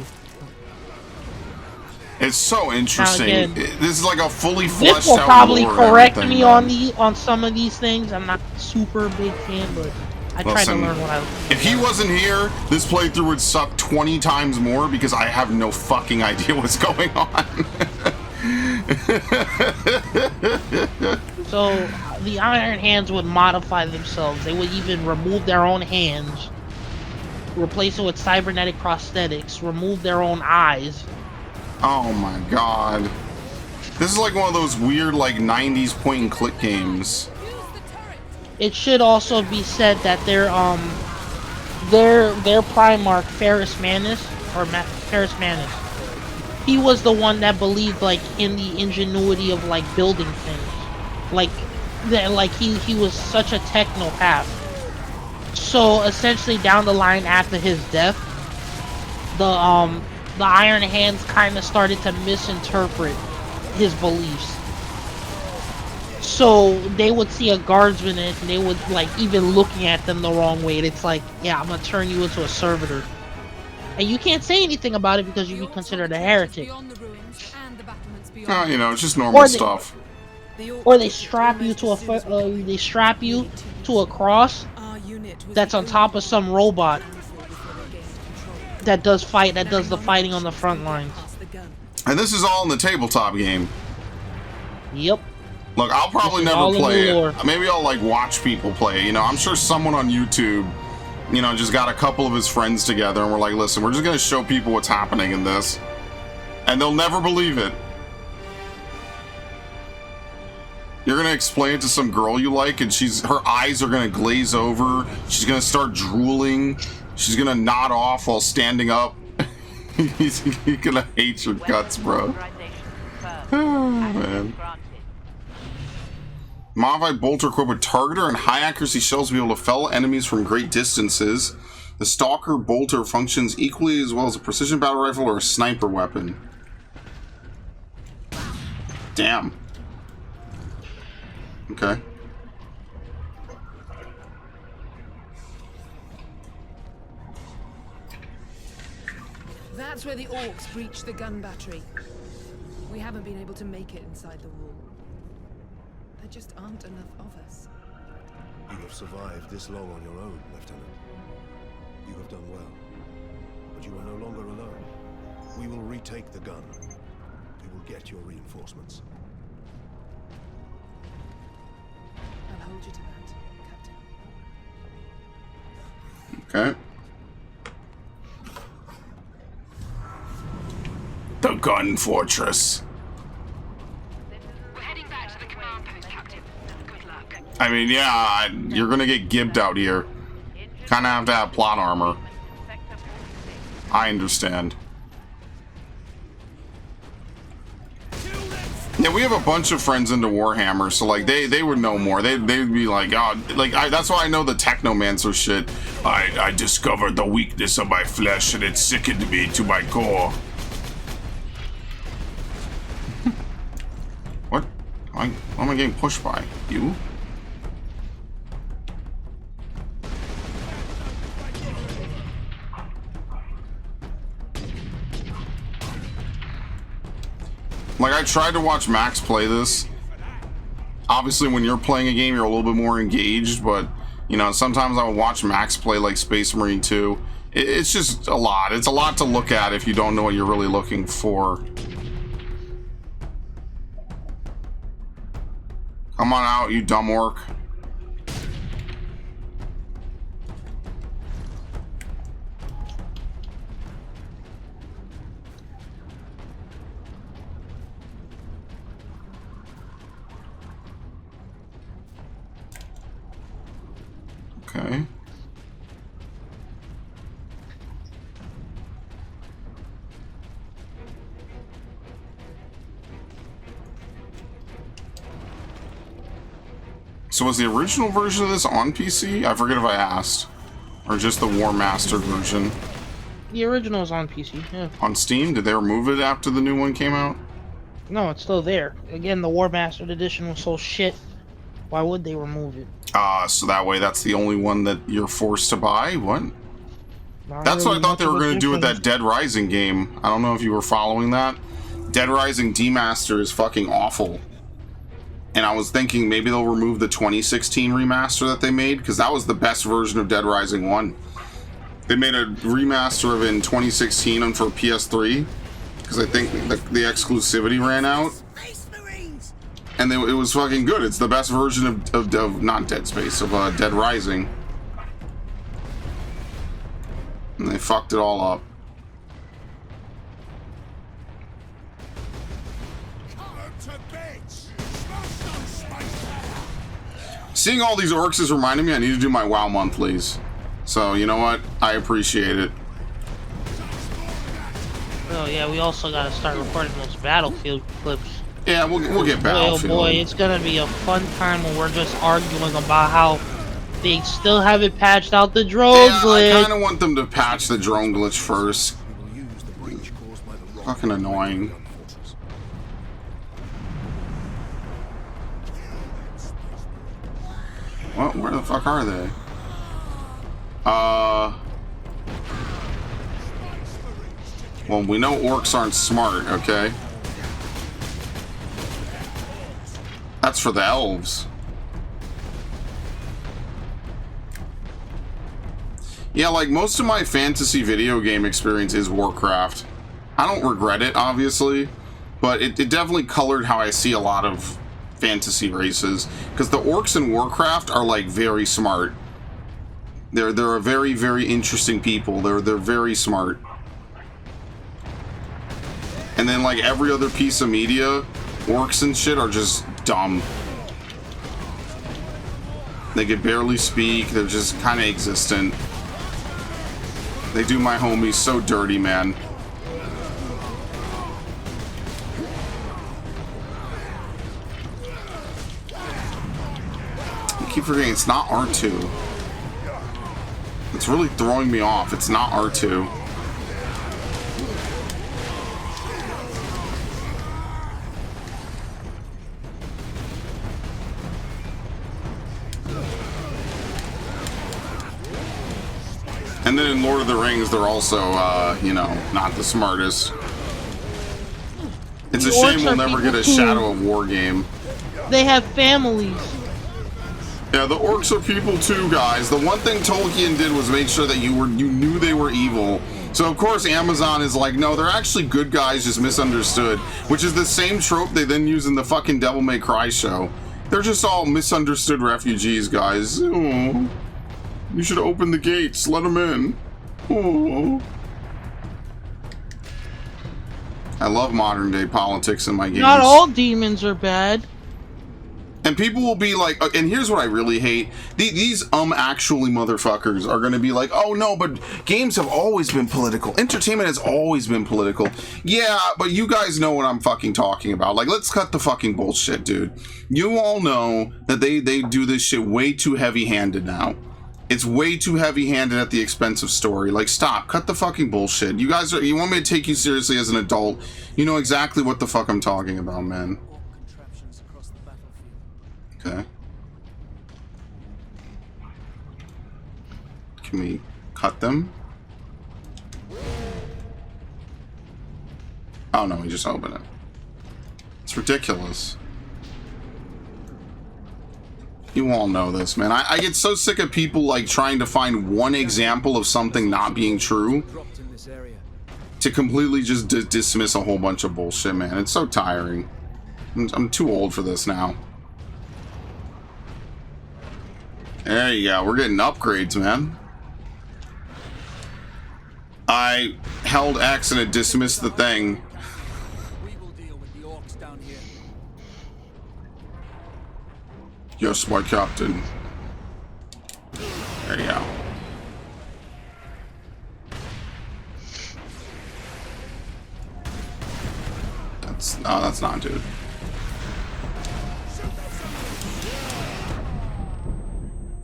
[SPEAKER 2] It's so interesting.
[SPEAKER 1] Again,
[SPEAKER 2] this is like a fully fleshed out
[SPEAKER 1] This will probably
[SPEAKER 2] lore
[SPEAKER 1] correct me on some of these things. I'm not super big fan, but I try to learn what I.
[SPEAKER 2] If he wasn't here, this playthrough would suck 20 times more because I have no fucking idea what's going on.
[SPEAKER 1] So the Iron Hands would modify themselves. They would even remove their own hands, replace it with cybernetic prosthetics, remove their own eyes.
[SPEAKER 2] Oh my god. This is like one of those weird like 90s point and click games.
[SPEAKER 1] It should also be said that their Primarch Ferrus Manus, he was the one that believed like in the ingenuity of like building things. Like he was such a technopath. So essentially down the line after his death, the Iron Hands kind of started to misinterpret his beliefs. So they would see a guardsman and they would like even looking at them the wrong way. And it's like, yeah, I'm gonna turn you into a servitor. And you can't say anything about it because you'd be considered a heretic.
[SPEAKER 2] Oh, you know, it's just normal stuff.
[SPEAKER 1] Or they strap you to a cross that's on top of some robot that does the fighting on the front lines.
[SPEAKER 2] And this is all in the tabletop game.
[SPEAKER 1] Yep.
[SPEAKER 2] Look, I'll probably never play it. Maybe I'll like watch people play. You know, I'm sure someone on YouTube, you know, just got a couple of his friends together and we're like, listen, we're just gonna show people what's happening in this, and they'll never believe it. You're gonna explain it to some girl you like, and her eyes are gonna glaze over. She's gonna start drooling. She's gonna nod off while standing up. He's gonna hate your guts, bro. Oh, man. Modified bolter equipped with targeter and high accuracy shells will be able to fell enemies from great distances. The stalker bolter functions equally as well as a precision battle rifle or a sniper weapon. Damn. Okay.
[SPEAKER 9] That's where the orcs breached the gun battery. We haven't been able to make it inside the wall. There just aren't enough of us.
[SPEAKER 5] You have survived this long on your own, Lieutenant. You have done well. But you are no longer alone. We will retake the gun. We will get your reinforcements.
[SPEAKER 9] I'll hold you to that, Captain.
[SPEAKER 2] Okay. The gun fortress.
[SPEAKER 12] We're heading back to the command post, Captain. Good luck.
[SPEAKER 2] I mean, yeah, you're gonna get gibbed out here. Kinda have to have plot armor. I understand. Yeah, we have a bunch of friends into Warhammer, so like they would know more. They'd be like, oh, like that's why I know the Technomancer shit. I discovered the weakness of my flesh and it sickened me to my core. What? Why am I getting pushed by? You? Like, I tried to watch Max play this. Obviously, when you're playing a game, you're a little bit more engaged, but, you know, sometimes I'll watch Max play, like, Space Marine 2. It's just a lot. It's a lot to look at if you don't know what you're really looking for. Come on out, you dumb orc. Okay. So was the original version of this on PC? I forget if I asked. Or just the War Master version?
[SPEAKER 1] The original is on PC, yeah.
[SPEAKER 2] On Steam? Did they remove it after the new one came out?
[SPEAKER 1] No, it's still there. Again, the War Master edition was so shit. Why would they remove it?
[SPEAKER 2] So that way that's the only one that you're forced to buy? What? That's
[SPEAKER 1] really
[SPEAKER 2] what I thought they were going to do with
[SPEAKER 1] difference.
[SPEAKER 2] that Dead Rising game. I don't know if you were following that. Dead Rising Demaster is fucking awful. And I was thinking maybe they'll remove the 2016 remaster that they made, because that was the best version of Dead Rising 1. They made a remaster of it in 2016 and for PS3, because I think the exclusivity ran out. And it was fucking good. It's the best version of not Dead Space, of Dead Rising. And they fucked it all up. Seeing all these orcs is reminding me I need to do my WoW monthlies. So, you know what? I appreciate it.
[SPEAKER 1] Oh yeah, we also gotta start recording those Battlefield clips.
[SPEAKER 2] Yeah, we'll get Battlefield.
[SPEAKER 1] Oh boy, it's gonna be a fun time when we're just arguing about how they still haven't patched out the drone glitch.
[SPEAKER 2] I kind of want them to patch the drone glitch first. Fucking annoying. What? Where the fuck are they? Well, we know orcs aren't smart, okay? That's for the elves. Yeah, like, most of my fantasy video game experience is Warcraft. I don't regret it, obviously, but it definitely colored how I see a lot of fantasy races, because the orcs in Warcraft are, like, very smart. They're a very, very interesting people. They're very smart. And then, like, every other piece of media, orcs and shit are just dumb. They can barely speak. They're just kind of existent. They do my homies so dirty, man. I keep forgetting it's not R2. It's really throwing me off. It's not R2. And then in Lord of the Rings, they're also, you know, not the smartest. It's a shame we'll never get a Shadow of War game.
[SPEAKER 1] They have families.
[SPEAKER 2] Yeah, the orcs are people too, guys. The one thing Tolkien did was make sure that you knew they were evil. So of course Amazon is like, no, they're actually good guys, just misunderstood. Which is the same trope they then use in the fucking Devil May Cry show. They're just all misunderstood refugees, guys. Aww. You should open the gates. Let them in. Oh. I love modern day politics in my games.
[SPEAKER 1] Not all demons are bad.
[SPEAKER 2] And people will be like, and here's what I really hate. These actually motherfuckers are going to be like, oh no, but games have always been political. Entertainment has always been political. Yeah, but you guys know what I'm fucking talking about. Like, let's cut the fucking bullshit, dude. You all know that they do this shit way too heavy-handed now. It's way too heavy-handed at the expense of story. Like, stop. Cut the fucking bullshit. You guys you want me to take you seriously as an adult? You know exactly what the fuck I'm talking about, man. Okay. Can we cut them? Oh no, we just open it. It's ridiculous. You all know this, man. I get so sick of people like trying to find one example of something not being true to completely just dismiss a whole bunch of bullshit, man. It's so tiring. I'm too old for this now. There you go. We're getting upgrades, man. I held X and it dismissed the thing.
[SPEAKER 7] We will deal with the orcs down here.
[SPEAKER 2] Yes, my captain. There you go. That's not, dude.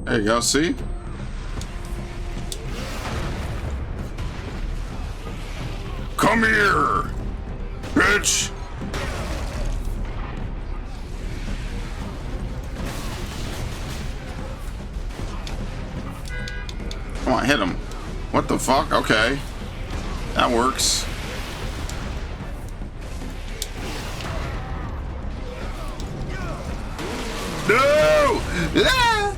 [SPEAKER 2] There you go, see? Come here, bitch! Come on, hit him. What the fuck? Okay. That works. No! Ah!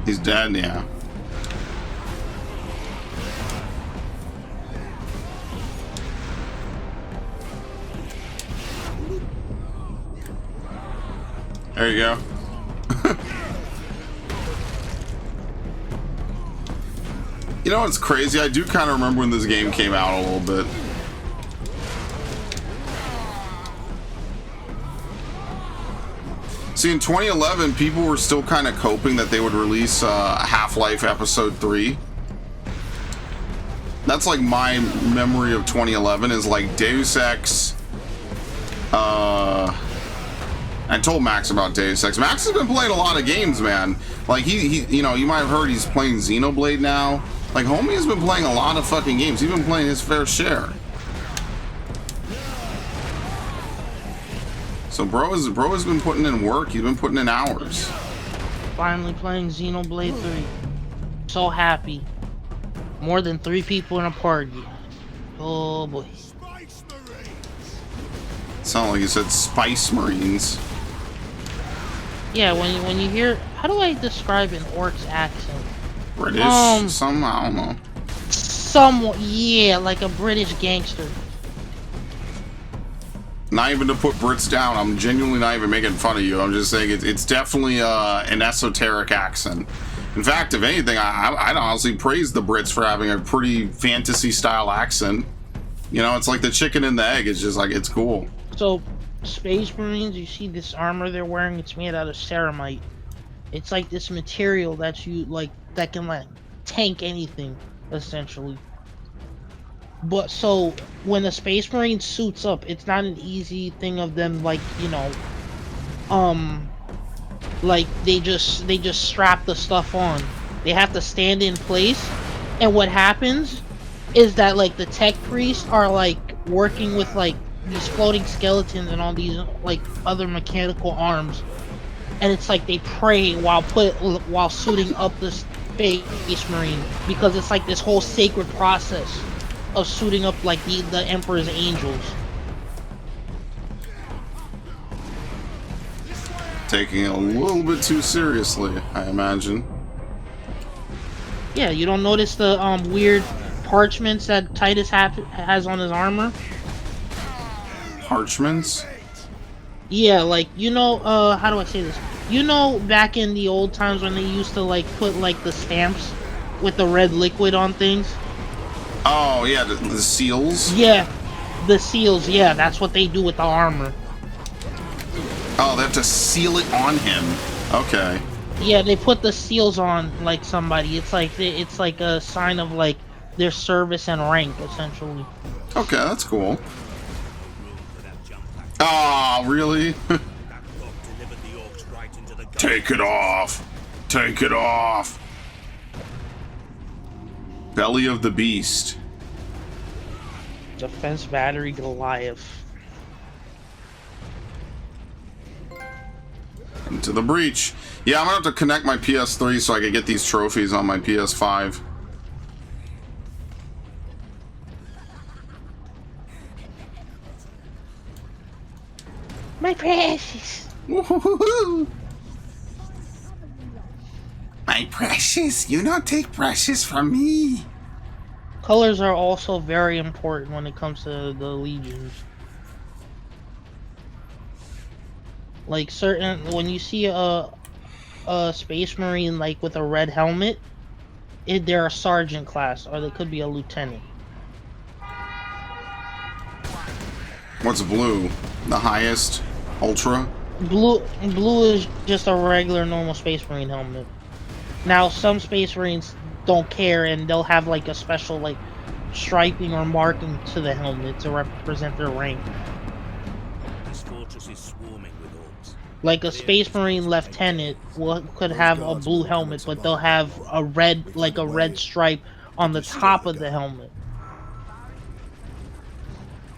[SPEAKER 2] He's dead, yeah. There you go. You know what's crazy? I do kind of remember when this game came out a little bit. See, in 2011, people were still kind of coping that they would release Half-Life Episode 3. That's like my memory of 2011 is like Deus Ex. I told Max about Deus Ex. Max has been playing a lot of games, man. Like he you know, you might have heard he's playing Xenoblade now. Like homie has been playing a lot of fucking games. He's been playing his fair share. So bro has been putting in work. He's been putting in hours.
[SPEAKER 1] Finally playing Xenoblade 3. So happy. More than 3 people in a party. Oh boy.
[SPEAKER 2] Sound like you said Spice Marines.
[SPEAKER 1] Yeah, when you hear, how do I describe an orc's accent?
[SPEAKER 2] British? Some, I don't know.
[SPEAKER 1] Somewhat, yeah, like a British gangster.
[SPEAKER 2] Not even to put Brits down. I'm genuinely not even making fun of you. I'm just saying it's definitely an esoteric accent. In fact, if anything, I'd honestly praise the Brits for having a pretty fantasy-style accent. You know, it's like the chicken and the egg. It's just like, it's cool.
[SPEAKER 1] So, Space Marines, you see this armor they're wearing, it's made out of ceramite. It's like this material that you, like, that can, like, tank anything, essentially. But, so, when the Space Marine suits up, it's not an easy thing of them, like, you know, like, they just strap the stuff on. They have to stand in place, and what happens is that, like, the tech priests are, like, working with, like, these floating skeletons and all these, like, other mechanical arms, and it's like they pray while suiting up the Space Marine, because it's like this whole sacred process of suiting up, like, the Emperor's angels.
[SPEAKER 2] Taking it a little bit too seriously, I imagine.
[SPEAKER 1] Yeah, you don't notice the weird parchments that Titus has on his armor?
[SPEAKER 2] Parchments?
[SPEAKER 1] Yeah, like, you know, how do I say this? You know, back in the old times when they used to, like, put, like, the stamps with the red liquid on things?
[SPEAKER 2] Oh, yeah, the seals?
[SPEAKER 1] Yeah, the seals, yeah, that's what they do with the armor.
[SPEAKER 2] Oh, they have to seal it on him. Okay.
[SPEAKER 1] Yeah, they put the seals on, like, somebody. It's like a sign of, like, their service and rank, essentially.
[SPEAKER 2] Okay, that's cool. Ah, really? Take it off! Take it off! Belly of the Beast.
[SPEAKER 1] Defense Battery Goliath.
[SPEAKER 2] Into the breach. Yeah, I'm gonna have to connect my PS3 so I can get these trophies on my PS5.
[SPEAKER 1] My precious.
[SPEAKER 2] My precious, you don't take precious from me.
[SPEAKER 1] Colors are also very important when it comes to the legions. Like when you see a space marine like with a red helmet, they're a sergeant class, or they could be a lieutenant.
[SPEAKER 2] What's blue? The highest? Ultra?
[SPEAKER 1] Blue is just a regular normal space marine helmet. Now some space marines don't care, and they'll have like a special like striping or marking to the helmet to represent their rank.
[SPEAKER 13] This fortress is swarming with orcs.
[SPEAKER 1] Like a space marine lieutenant could have a blue helmet, but they'll have a red stripe on the top of the helmet.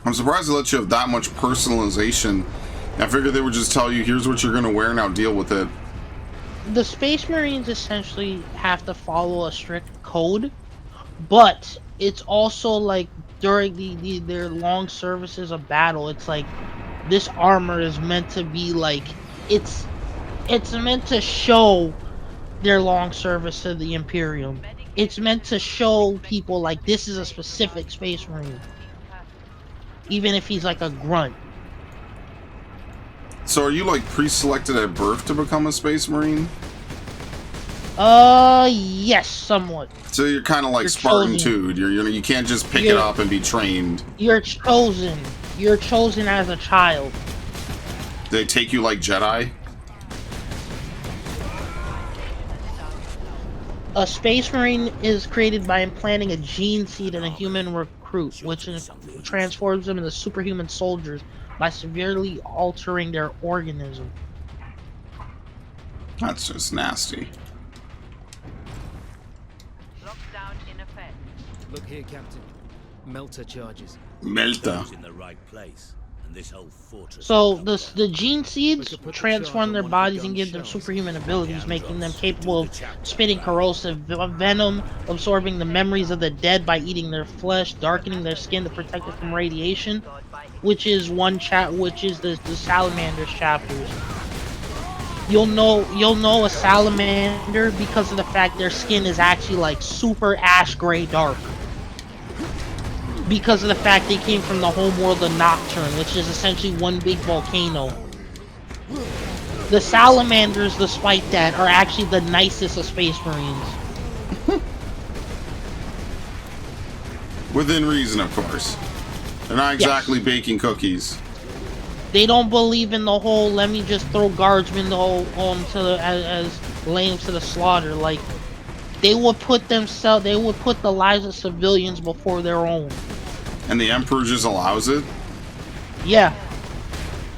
[SPEAKER 2] I'm surprised they let you have that much personalization. I figured they would just tell you, here's what you're going to wear, now deal with it.
[SPEAKER 1] The Space Marines essentially have to follow a strict code, but it's also like during their long services of battle, it's like this armor is meant to be like it's meant to show their long service to the Imperium. It's meant to show people like this is a specific Space Marine, even if he's like a grunt.
[SPEAKER 2] So are you like pre-selected at birth to become a Space Marine?
[SPEAKER 1] Yes, somewhat.
[SPEAKER 2] So you're kind of like Spartan Tude. You can't just pick it up and be trained.
[SPEAKER 1] You're chosen. You're chosen as a child.
[SPEAKER 2] They take you like Jedi?
[SPEAKER 1] A Space Marine is created by implanting a gene seed in a human recruit, which transforms them into superhuman soldiers by severely altering their organism.
[SPEAKER 2] That's just nasty.
[SPEAKER 11] Lockdown in effect.
[SPEAKER 6] Look here, Captain. Melter charges.
[SPEAKER 2] Melter.
[SPEAKER 13] In the right place, and this whole fortress.
[SPEAKER 1] So the gene seeds transform their bodies and give them superhuman abilities, making them capable of spitting corrosive venom, absorbing the memories of the dead by eating their flesh, darkening their skin to protect it from radiation, which is the Salamander's chapters. You'll know a salamander because of the fact their skin is actually like super ash gray dark. Because of the fact they came from the homeworld of Nocturne, which is essentially one big volcano. The salamanders, despite that, are actually the nicest of Space Marines.
[SPEAKER 2] Within reason, of course. They're not exactly baking cookies.
[SPEAKER 1] They don't believe in the whole let me just throw guardsmen as lambs to the slaughter. Like they would put the lives of civilians before their own.
[SPEAKER 2] And the Emperor just allows it?
[SPEAKER 1] Yeah.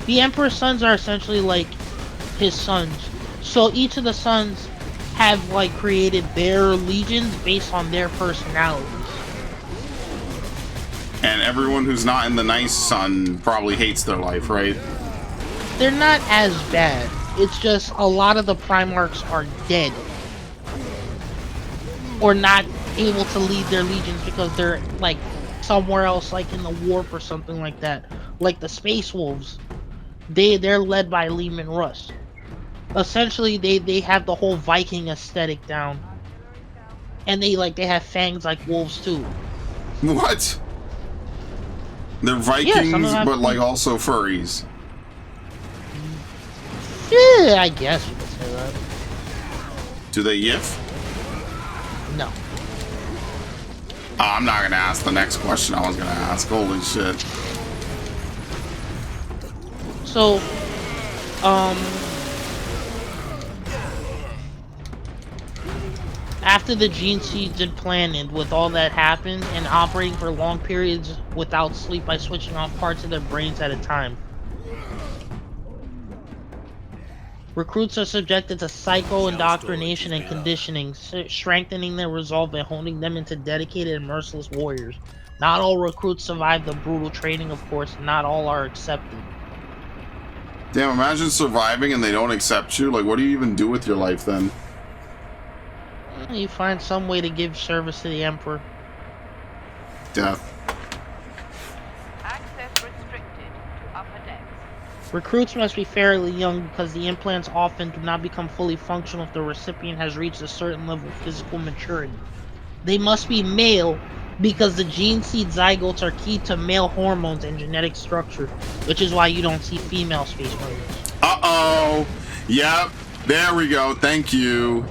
[SPEAKER 1] The Emperor's sons are essentially like his sons. So each of the sons have like created their legions based on their personalities.
[SPEAKER 2] And everyone who's not in the nice son probably hates their life, right?
[SPEAKER 1] They're not as bad. It's just a lot of the Primarchs are dead. Or not able to lead their legions because they're like somewhere else, like in the warp or something like that. Like the Space Wolves. They're led by Leman Russ. Essentially they have the whole Viking aesthetic down. And they have fangs like wolves too.
[SPEAKER 2] What? They're Vikings, but like also furries.
[SPEAKER 1] Yeah, I guess you could say that.
[SPEAKER 2] Do they yiff?
[SPEAKER 1] No.
[SPEAKER 2] I'm not gonna ask the next question I was gonna ask. Holy shit.
[SPEAKER 1] So, after the gene seeds had planted, with all that happened, and operating for long periods without sleep by switching off parts of their brains at a time. Recruits are subjected to psycho-indoctrination and conditioning, strengthening their resolve and honing them into dedicated and merciless warriors. Not all recruits survive the brutal training, of course, and not all are accepted.
[SPEAKER 2] Damn, imagine surviving and they don't accept you. Like, what do you even do with your life then?
[SPEAKER 1] You find some way to give service to the Emperor.
[SPEAKER 2] Death.
[SPEAKER 11] Access restricted to upper decks.
[SPEAKER 1] Recruits must be fairly young because the implants often do not become fully functional if the recipient has reached a certain level of physical maturity. They must be male because the gene seed zygotes are key to male hormones and genetic structure, which is why you don't see female Space Marines.
[SPEAKER 2] Uh-oh. Yep. There we go. Thank you.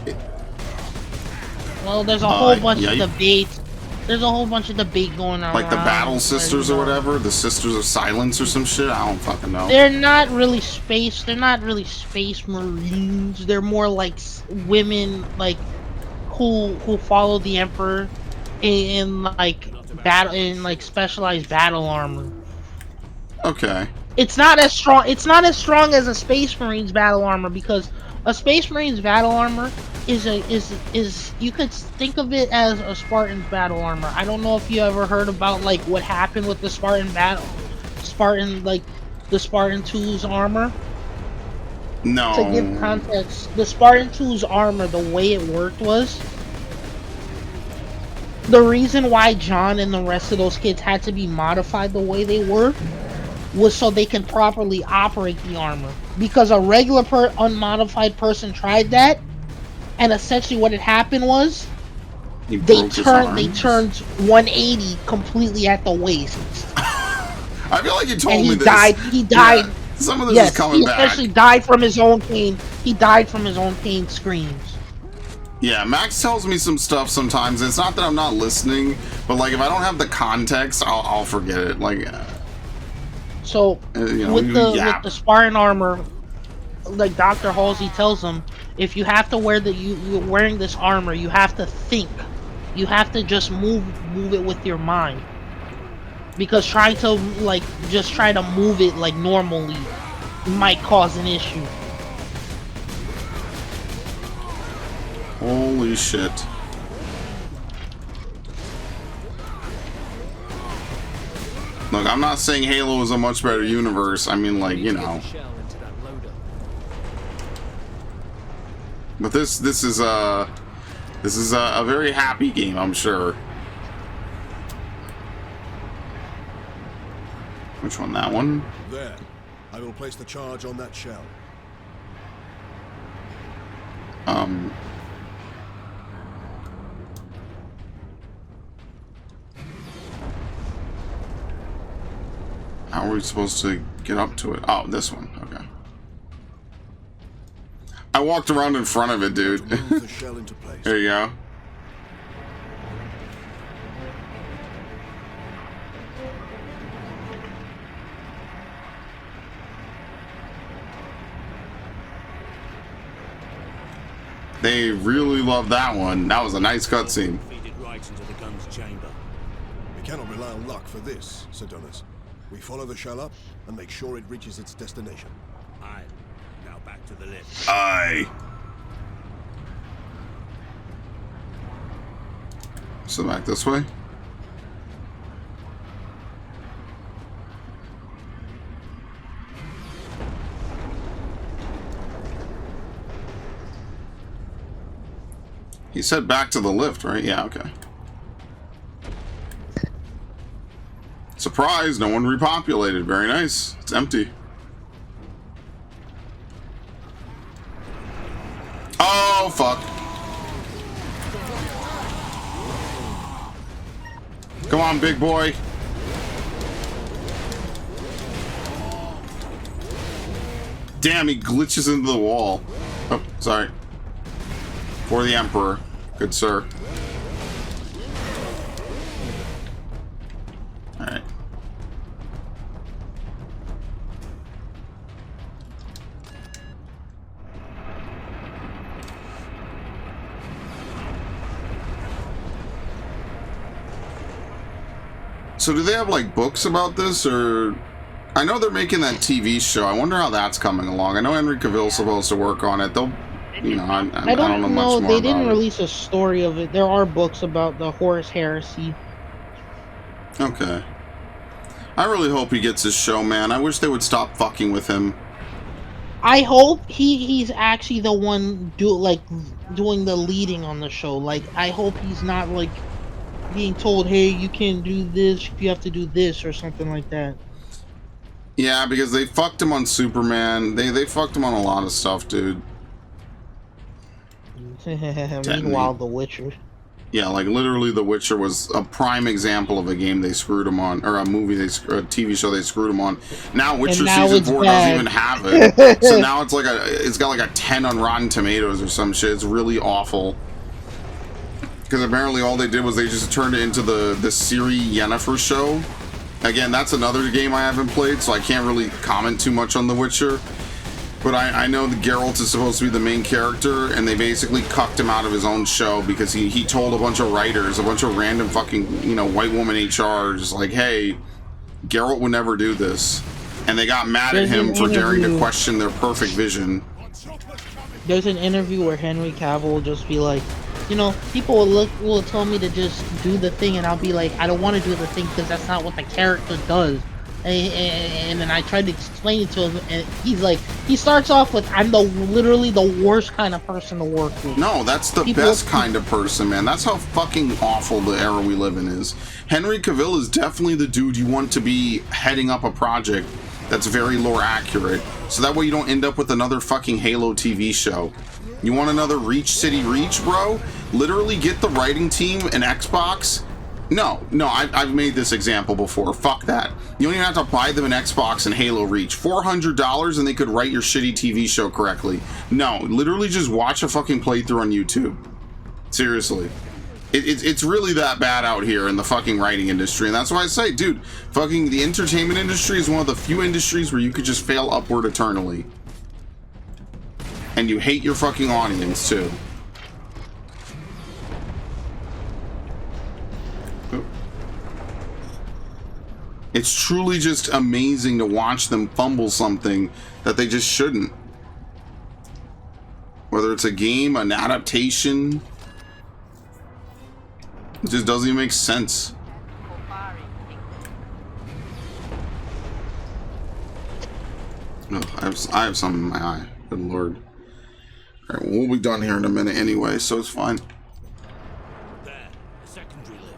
[SPEAKER 1] Well, there's a whole bunch of debates. There's a whole bunch of debate going on.
[SPEAKER 2] Like the Battle Sisters or whatever? The Sisters of Silence or some shit? I don't fucking know.
[SPEAKER 1] They're not really space Marines. They're more like women, like, who follow the Emperor in like specialized battle armor.
[SPEAKER 2] Okay.
[SPEAKER 1] It's not as strong as a Space Marines battle armor, because a Space Marines battle armor is you could think of it as a Spartan's battle armor. I don't know if you ever heard about like what happened with the Spartan 2's armor.
[SPEAKER 2] No.
[SPEAKER 1] To give context, the Spartan 2's armor, the way it worked was, the reason why John and the rest of those kids had to be modified the way they were was so they can properly operate the armor. Because a regular unmodified person tried that, and essentially what had happened was they turned 180 completely at the waist.
[SPEAKER 2] I feel like you told me this.
[SPEAKER 1] He died.
[SPEAKER 2] Yeah, some of this is coming back.
[SPEAKER 1] He essentially died from his own pain. He died from his own pain screams.
[SPEAKER 2] Yeah, Max tells me some stuff sometimes. It's not that I'm not listening, but like if I don't have the context, I'll forget it. Like,
[SPEAKER 1] so with the Spartan armor, like Dr. Halsey tells them, if you have to wear you're wearing this armor, you have to think. You have to just move it with your mind. Because trying to just try to move it like normally might cause an issue.
[SPEAKER 2] Holy shit. Look, I'm not saying Halo is a much better universe. I mean, like, you know. But this is a very happy game, I'm sure. Which one? That one?
[SPEAKER 5] There. I will place the charge on that shell.
[SPEAKER 2] How are we supposed to get up to it? Oh, this one. Okay. I walked around in front of it, dude.
[SPEAKER 5] Move the shell into place.
[SPEAKER 2] There you go. They really love that one. That was a nice cutscene.
[SPEAKER 5] Right into the gun's chamber. We cannot rely on luck for this, Sir Donis. We follow the shell up and make sure it reaches its destination.
[SPEAKER 13] Aye. Now back to the lift.
[SPEAKER 2] Aye. So back this way. He said back to the lift, right? Yeah, okay. Surprise, no one repopulated. Very nice. It's empty. Oh, fuck. Come on, big boy. Damn, he glitches into the wall. Oh, sorry. For the Emperor. Good sir. Alright. So do they have like books about this, or I know they're making that TV show. I wonder how that's coming along. I know Henry Cavill's supposed to work on it. They'll, you know, I don't know much more.
[SPEAKER 1] They didn't release a story of it. There are books about the Horus Heresy.
[SPEAKER 2] Okay. I really hope he gets his show, man. I wish they would stop fucking with him.
[SPEAKER 1] I hope he's actually the one doing the leading on the show. Like, I hope he's not like being told, hey, you can't do this, you have to do this or something like that.
[SPEAKER 2] Yeah, because they fucked him on Superman. They fucked him on a lot of stuff, dude.
[SPEAKER 1] Meanwhile, The Witcher.
[SPEAKER 2] Yeah, like literally, The Witcher was a prime example of a game they screwed him on, or a movie a TV show they screwed him on. Now Witcher season 4 doesn't even have it, so now it's like it's got like a 10 on Rotten Tomatoes or some shit. It's really awful. Because apparently all they did was they just turned it into the Ciri Yennefer show. Again, that's another game I haven't played, so I can't really comment too much on The Witcher. But I know that Geralt is supposed to be the main character, and they basically cucked him out of his own show because he told a bunch of writers, a bunch of random fucking, you know, white woman HRs, like, hey, Geralt would never do this. And they got mad at him for daring to question their perfect vision.
[SPEAKER 1] There's an interview where Henry Cavill will just be like, you know, people will tell me to just do the thing, and I'll be like, I don't want to do the thing because that's not what the character does. And then I tried to explain it to him, and he's like, he starts off with, I'm literally the worst kind of person to work with.
[SPEAKER 2] No, that's the best kind of person, man. That's how fucking awful the era we live in is. Henry Cavill is definitely the dude you want to be heading up a project that's very lore accurate, so that way you don't end up with another fucking Halo TV show. You want another Reach City Reach, bro? Literally get the writing team an Xbox. No, I've made this example before. Fuck that. You don't even have to buy them an Xbox and Halo Reach. $400 and they could write your shitty TV show correctly. No, literally just watch a fucking playthrough on YouTube. Seriously. It's really that bad out here in the fucking writing industry, and that's why I say, dude, fucking the entertainment industry is one of the few industries where you could just fail upward eternally. And you hate your fucking audience, too. It's truly just amazing to watch them fumble something that they just shouldn't. Whether it's a game, an adaptation, it just doesn't even make sense. Oh, I have something in my eye. Good lord. Alright, well, we'll be done here in a minute anyway, so it's fine.
[SPEAKER 13] There, a secondary lift.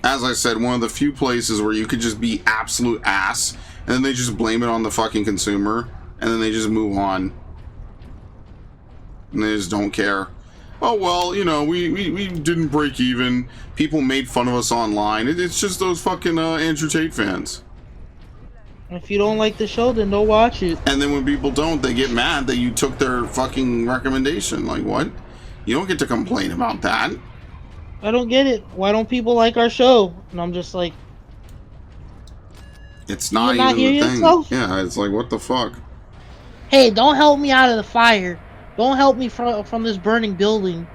[SPEAKER 2] As I said, one of the few places where you could just be absolute ass, and then they just blame it on the fucking consumer, and then they just move on. And they just don't care. Oh, well, you know, we didn't break even. People made fun of us online. It's just those fucking Andrew Tate fans.
[SPEAKER 1] If you don't like the show, then don't watch it.
[SPEAKER 2] And then when people don't, they get mad that you took their fucking recommendation. Like, what? You don't get to complain about that.
[SPEAKER 1] I don't get it. Why don't people like our show? And I'm just like,
[SPEAKER 2] it's not even the thing. Yourself? Yeah, it's like, what the fuck?
[SPEAKER 1] Hey, don't help me out of the fire. Don't help me from this burning building.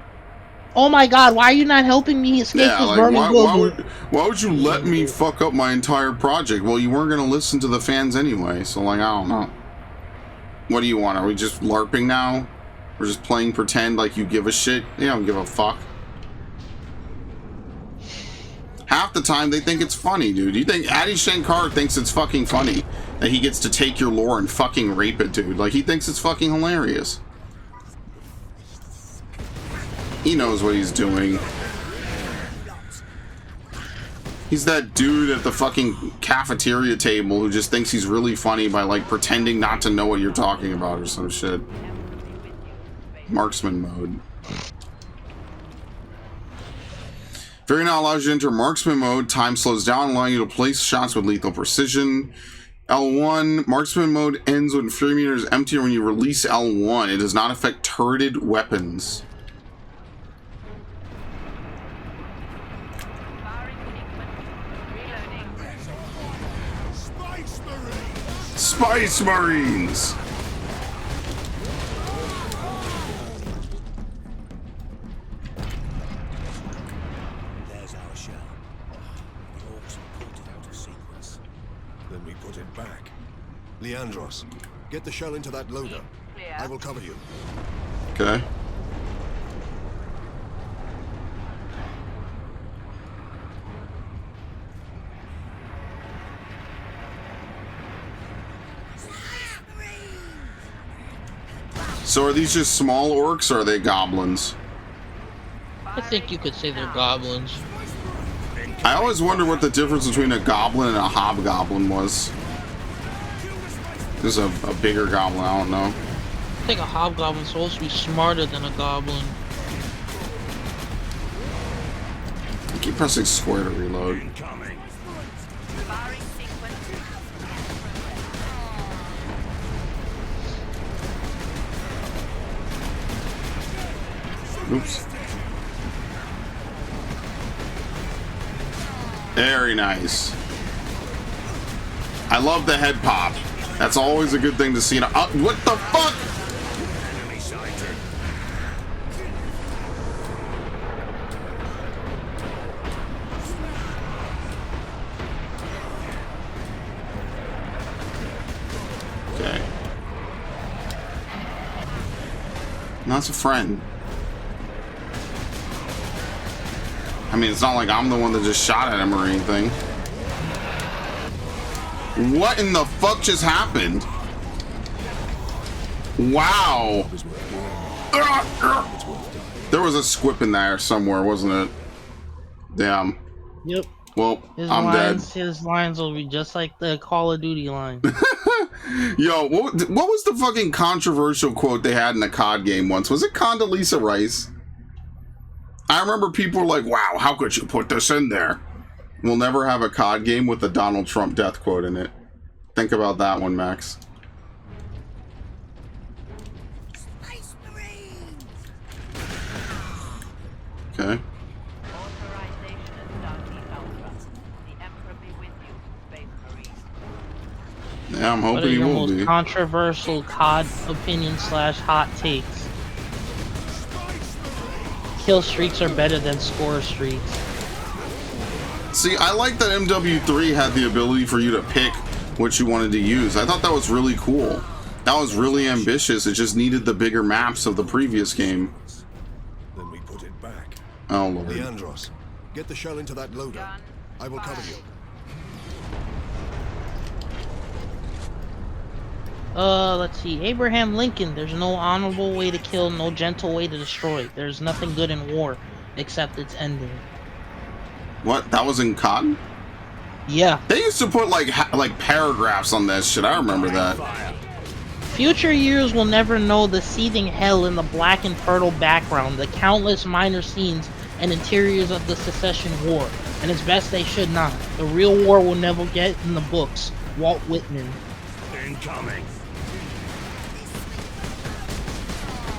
[SPEAKER 1] Oh my god, why are you not helping me escape this burning building?
[SPEAKER 2] Why would you let me fuck up my entire project? Well, you weren't going to listen to the fans anyway, so like, I don't know. What do you want? Are we just LARPing now? We're just playing pretend like you give a shit? You don't give a fuck. Half the time they think it's funny, dude. You think Adi Shankar thinks it's fucking funny that he gets to take your lore and fucking rape it, dude. Like, he thinks it's fucking hilarious. He knows what he's doing. He's that dude at the fucking cafeteria table who just thinks he's really funny by, like, pretending not to know what you're talking about or some shit. Marksman mode. Fairy now allows you to enter marksman mode. Time slows down, allowing you to place shots with lethal precision. L1, marksman mode ends when Fury meter is empty or when you release L1. It does not affect turreted weapons. Spice Marines!
[SPEAKER 5] There's our shell. The orcs have put it out of sequence. Then we put it back. Leandros, get the shell into that loader. I will cover you.
[SPEAKER 2] Okay. So are these just small orcs or are they goblins?
[SPEAKER 1] I think you could say they're goblins.
[SPEAKER 2] I always wonder what the difference between a goblin and a hobgoblin was. This is a bigger goblin, I don't know.
[SPEAKER 1] I think a hobgoblin's supposed to be smarter than a goblin.
[SPEAKER 2] I keep pressing square to reload. Oops. Very nice. I love the head pop. That's always a good thing to see. What the fuck? Okay. That's a friend. I mean, it's not like I'm the one that just shot at him or anything. What in the fuck just happened? Wow. There was a squip in there somewhere, wasn't it? Damn.
[SPEAKER 1] Yep.
[SPEAKER 2] Well, I'm
[SPEAKER 1] dead.
[SPEAKER 2] dead.
[SPEAKER 1] His lines will be just like the Call of Duty line.
[SPEAKER 2] Yo, what was the fucking controversial quote they had in a COD game once? Was it Condoleezza Rice? I remember people were like, wow, how could you put this in there? We'll never have a COD game with a Donald Trump death quote in it. Think about that one, Max.
[SPEAKER 12] Space Marines!
[SPEAKER 2] Okay.
[SPEAKER 11] Authorization is Stargate Alpha. The Emperor be with you, Space Marines.
[SPEAKER 2] Yeah, I'm hoping he will be.
[SPEAKER 1] Controversial COD opinion / hot takes. Kill streaks are better than score streaks.
[SPEAKER 2] See, I like that MW3 had the ability for you to pick what you wanted to use. I thought that was really cool. That was really ambitious. It just needed the bigger maps of the previous game.
[SPEAKER 5] Then we put it back.
[SPEAKER 2] Oh, Lord.
[SPEAKER 5] Leandros, get the shell into that loader. I will cover you.
[SPEAKER 1] Let's see. Abraham Lincoln. There's no honorable way to kill, no gentle way to destroy. There's nothing good in war, except its ending.
[SPEAKER 2] What? That was in COD?
[SPEAKER 1] Yeah.
[SPEAKER 2] They used to put like paragraphs on that shit. I remember that.
[SPEAKER 1] Future years will never know the seething hell in the black and fertile background, the countless minor scenes and interiors of the Secession War, and it's best they should not. The real war will never get in the books. Walt Whitman.
[SPEAKER 13] Incoming.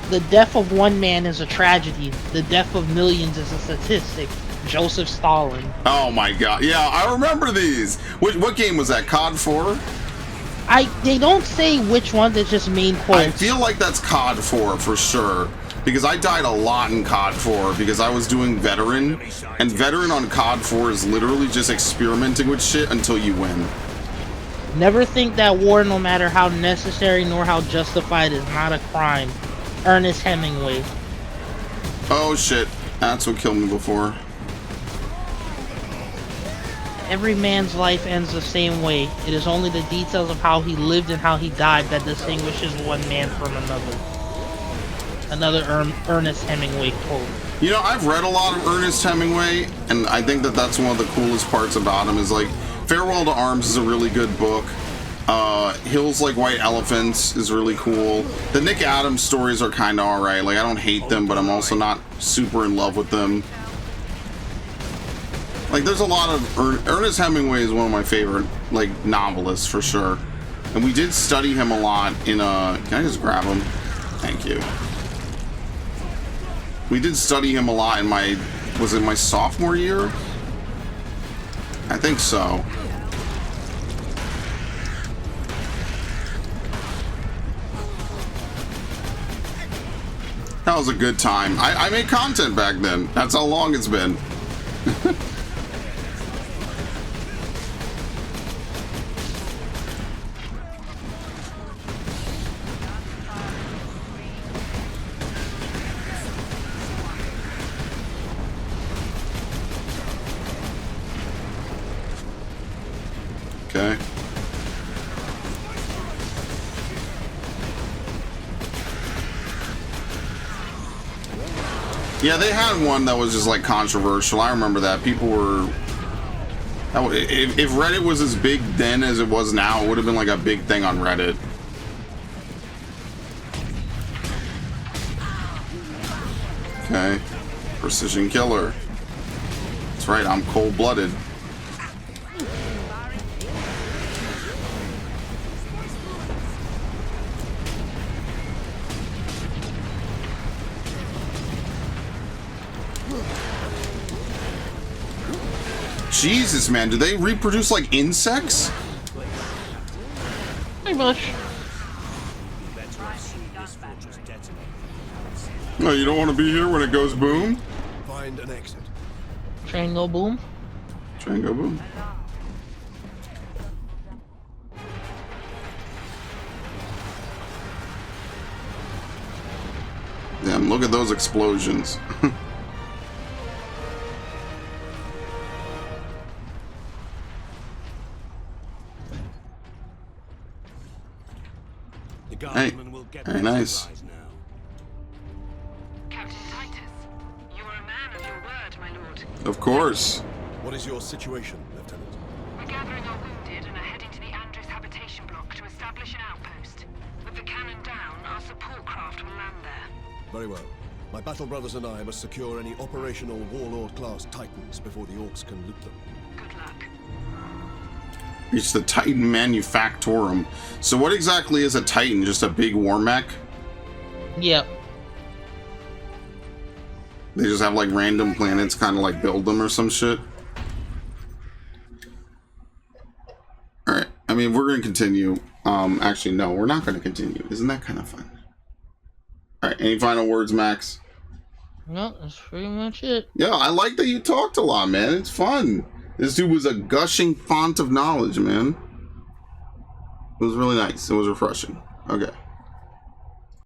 [SPEAKER 1] The death of one man is a tragedy. The death of millions is a statistic. Joseph Stalin.
[SPEAKER 2] Oh my god. Yeah, I remember these. What game was that? COD 4?
[SPEAKER 1] They don't say which one, it's just main quotes.
[SPEAKER 2] I feel like that's COD 4 for sure. Because I died a lot in COD 4 because I was doing veteran. And veteran on COD 4 is literally just experimenting with shit until you win.
[SPEAKER 1] Never think that war, no matter how necessary nor how justified, is not a crime. Ernest Hemingway.
[SPEAKER 2] Oh shit. That's what killed me before.
[SPEAKER 1] Every man's life ends the same way. It is only the details of how he lived and how he died that distinguishes one man from another. Another Ernest Hemingway quote.
[SPEAKER 2] You know, I've read a lot of Ernest Hemingway, and I think that that's one of the coolest parts about him is like, Farewell to Arms is a really good book. Hills Like White Elephants is really cool. The Nick Adams stories are kind of alright. Like, I don't hate them, but I'm also not super in love with them. Like, there's a lot of... Ernest Hemingway is one of my favorite, like, novelists, for sure. And we did study him a lot in, Can I just grab him? Thank you. We did study him a lot in my... Was it my sophomore year? I think so. That was a good time. I made content back then. That's how long it's been. Okay. Yeah, they had one that was just like controversial. I remember that. People were If Reddit was as big then as it was now, it would have been like a big thing on Reddit. Okay. Precision killer. That's right, I'm cold-blooded. Jesus, man, do they reproduce like insects?
[SPEAKER 1] Pretty much.
[SPEAKER 2] No, you don't want to be here when it goes boom?
[SPEAKER 5] Find an exit.
[SPEAKER 1] Train go boom.
[SPEAKER 2] Train go boom. Damn, look at those explosions. Hey, very nice.
[SPEAKER 12] Captain Titus, you are a man of your word, my lord.
[SPEAKER 2] Of course.
[SPEAKER 5] What is your situation, Lieutenant?
[SPEAKER 12] We're gathering our wounded and are heading to the Andrews habitation block to establish an outpost. With the cannon down, our support craft will land there.
[SPEAKER 5] Very well. My battle brothers and I must secure any operational Warlord-class Titans before the Orcs can loot them.
[SPEAKER 12] Good luck.
[SPEAKER 2] Reach the Titan Manufactorum. So what exactly is a Titan? Just a big war mech?
[SPEAKER 1] Yep.
[SPEAKER 2] They just have like random planets kind of like build them or some shit? Alright, I mean, we're going to continue. Actually, no, we're not going to continue. Isn't that kind of fun? Alright, any final words, Max?
[SPEAKER 1] No, that's pretty much it.
[SPEAKER 2] Yeah, I like that you talked a lot, man. It's fun. This dude was a gushing font of knowledge, man. It was really nice. It was refreshing. Okay.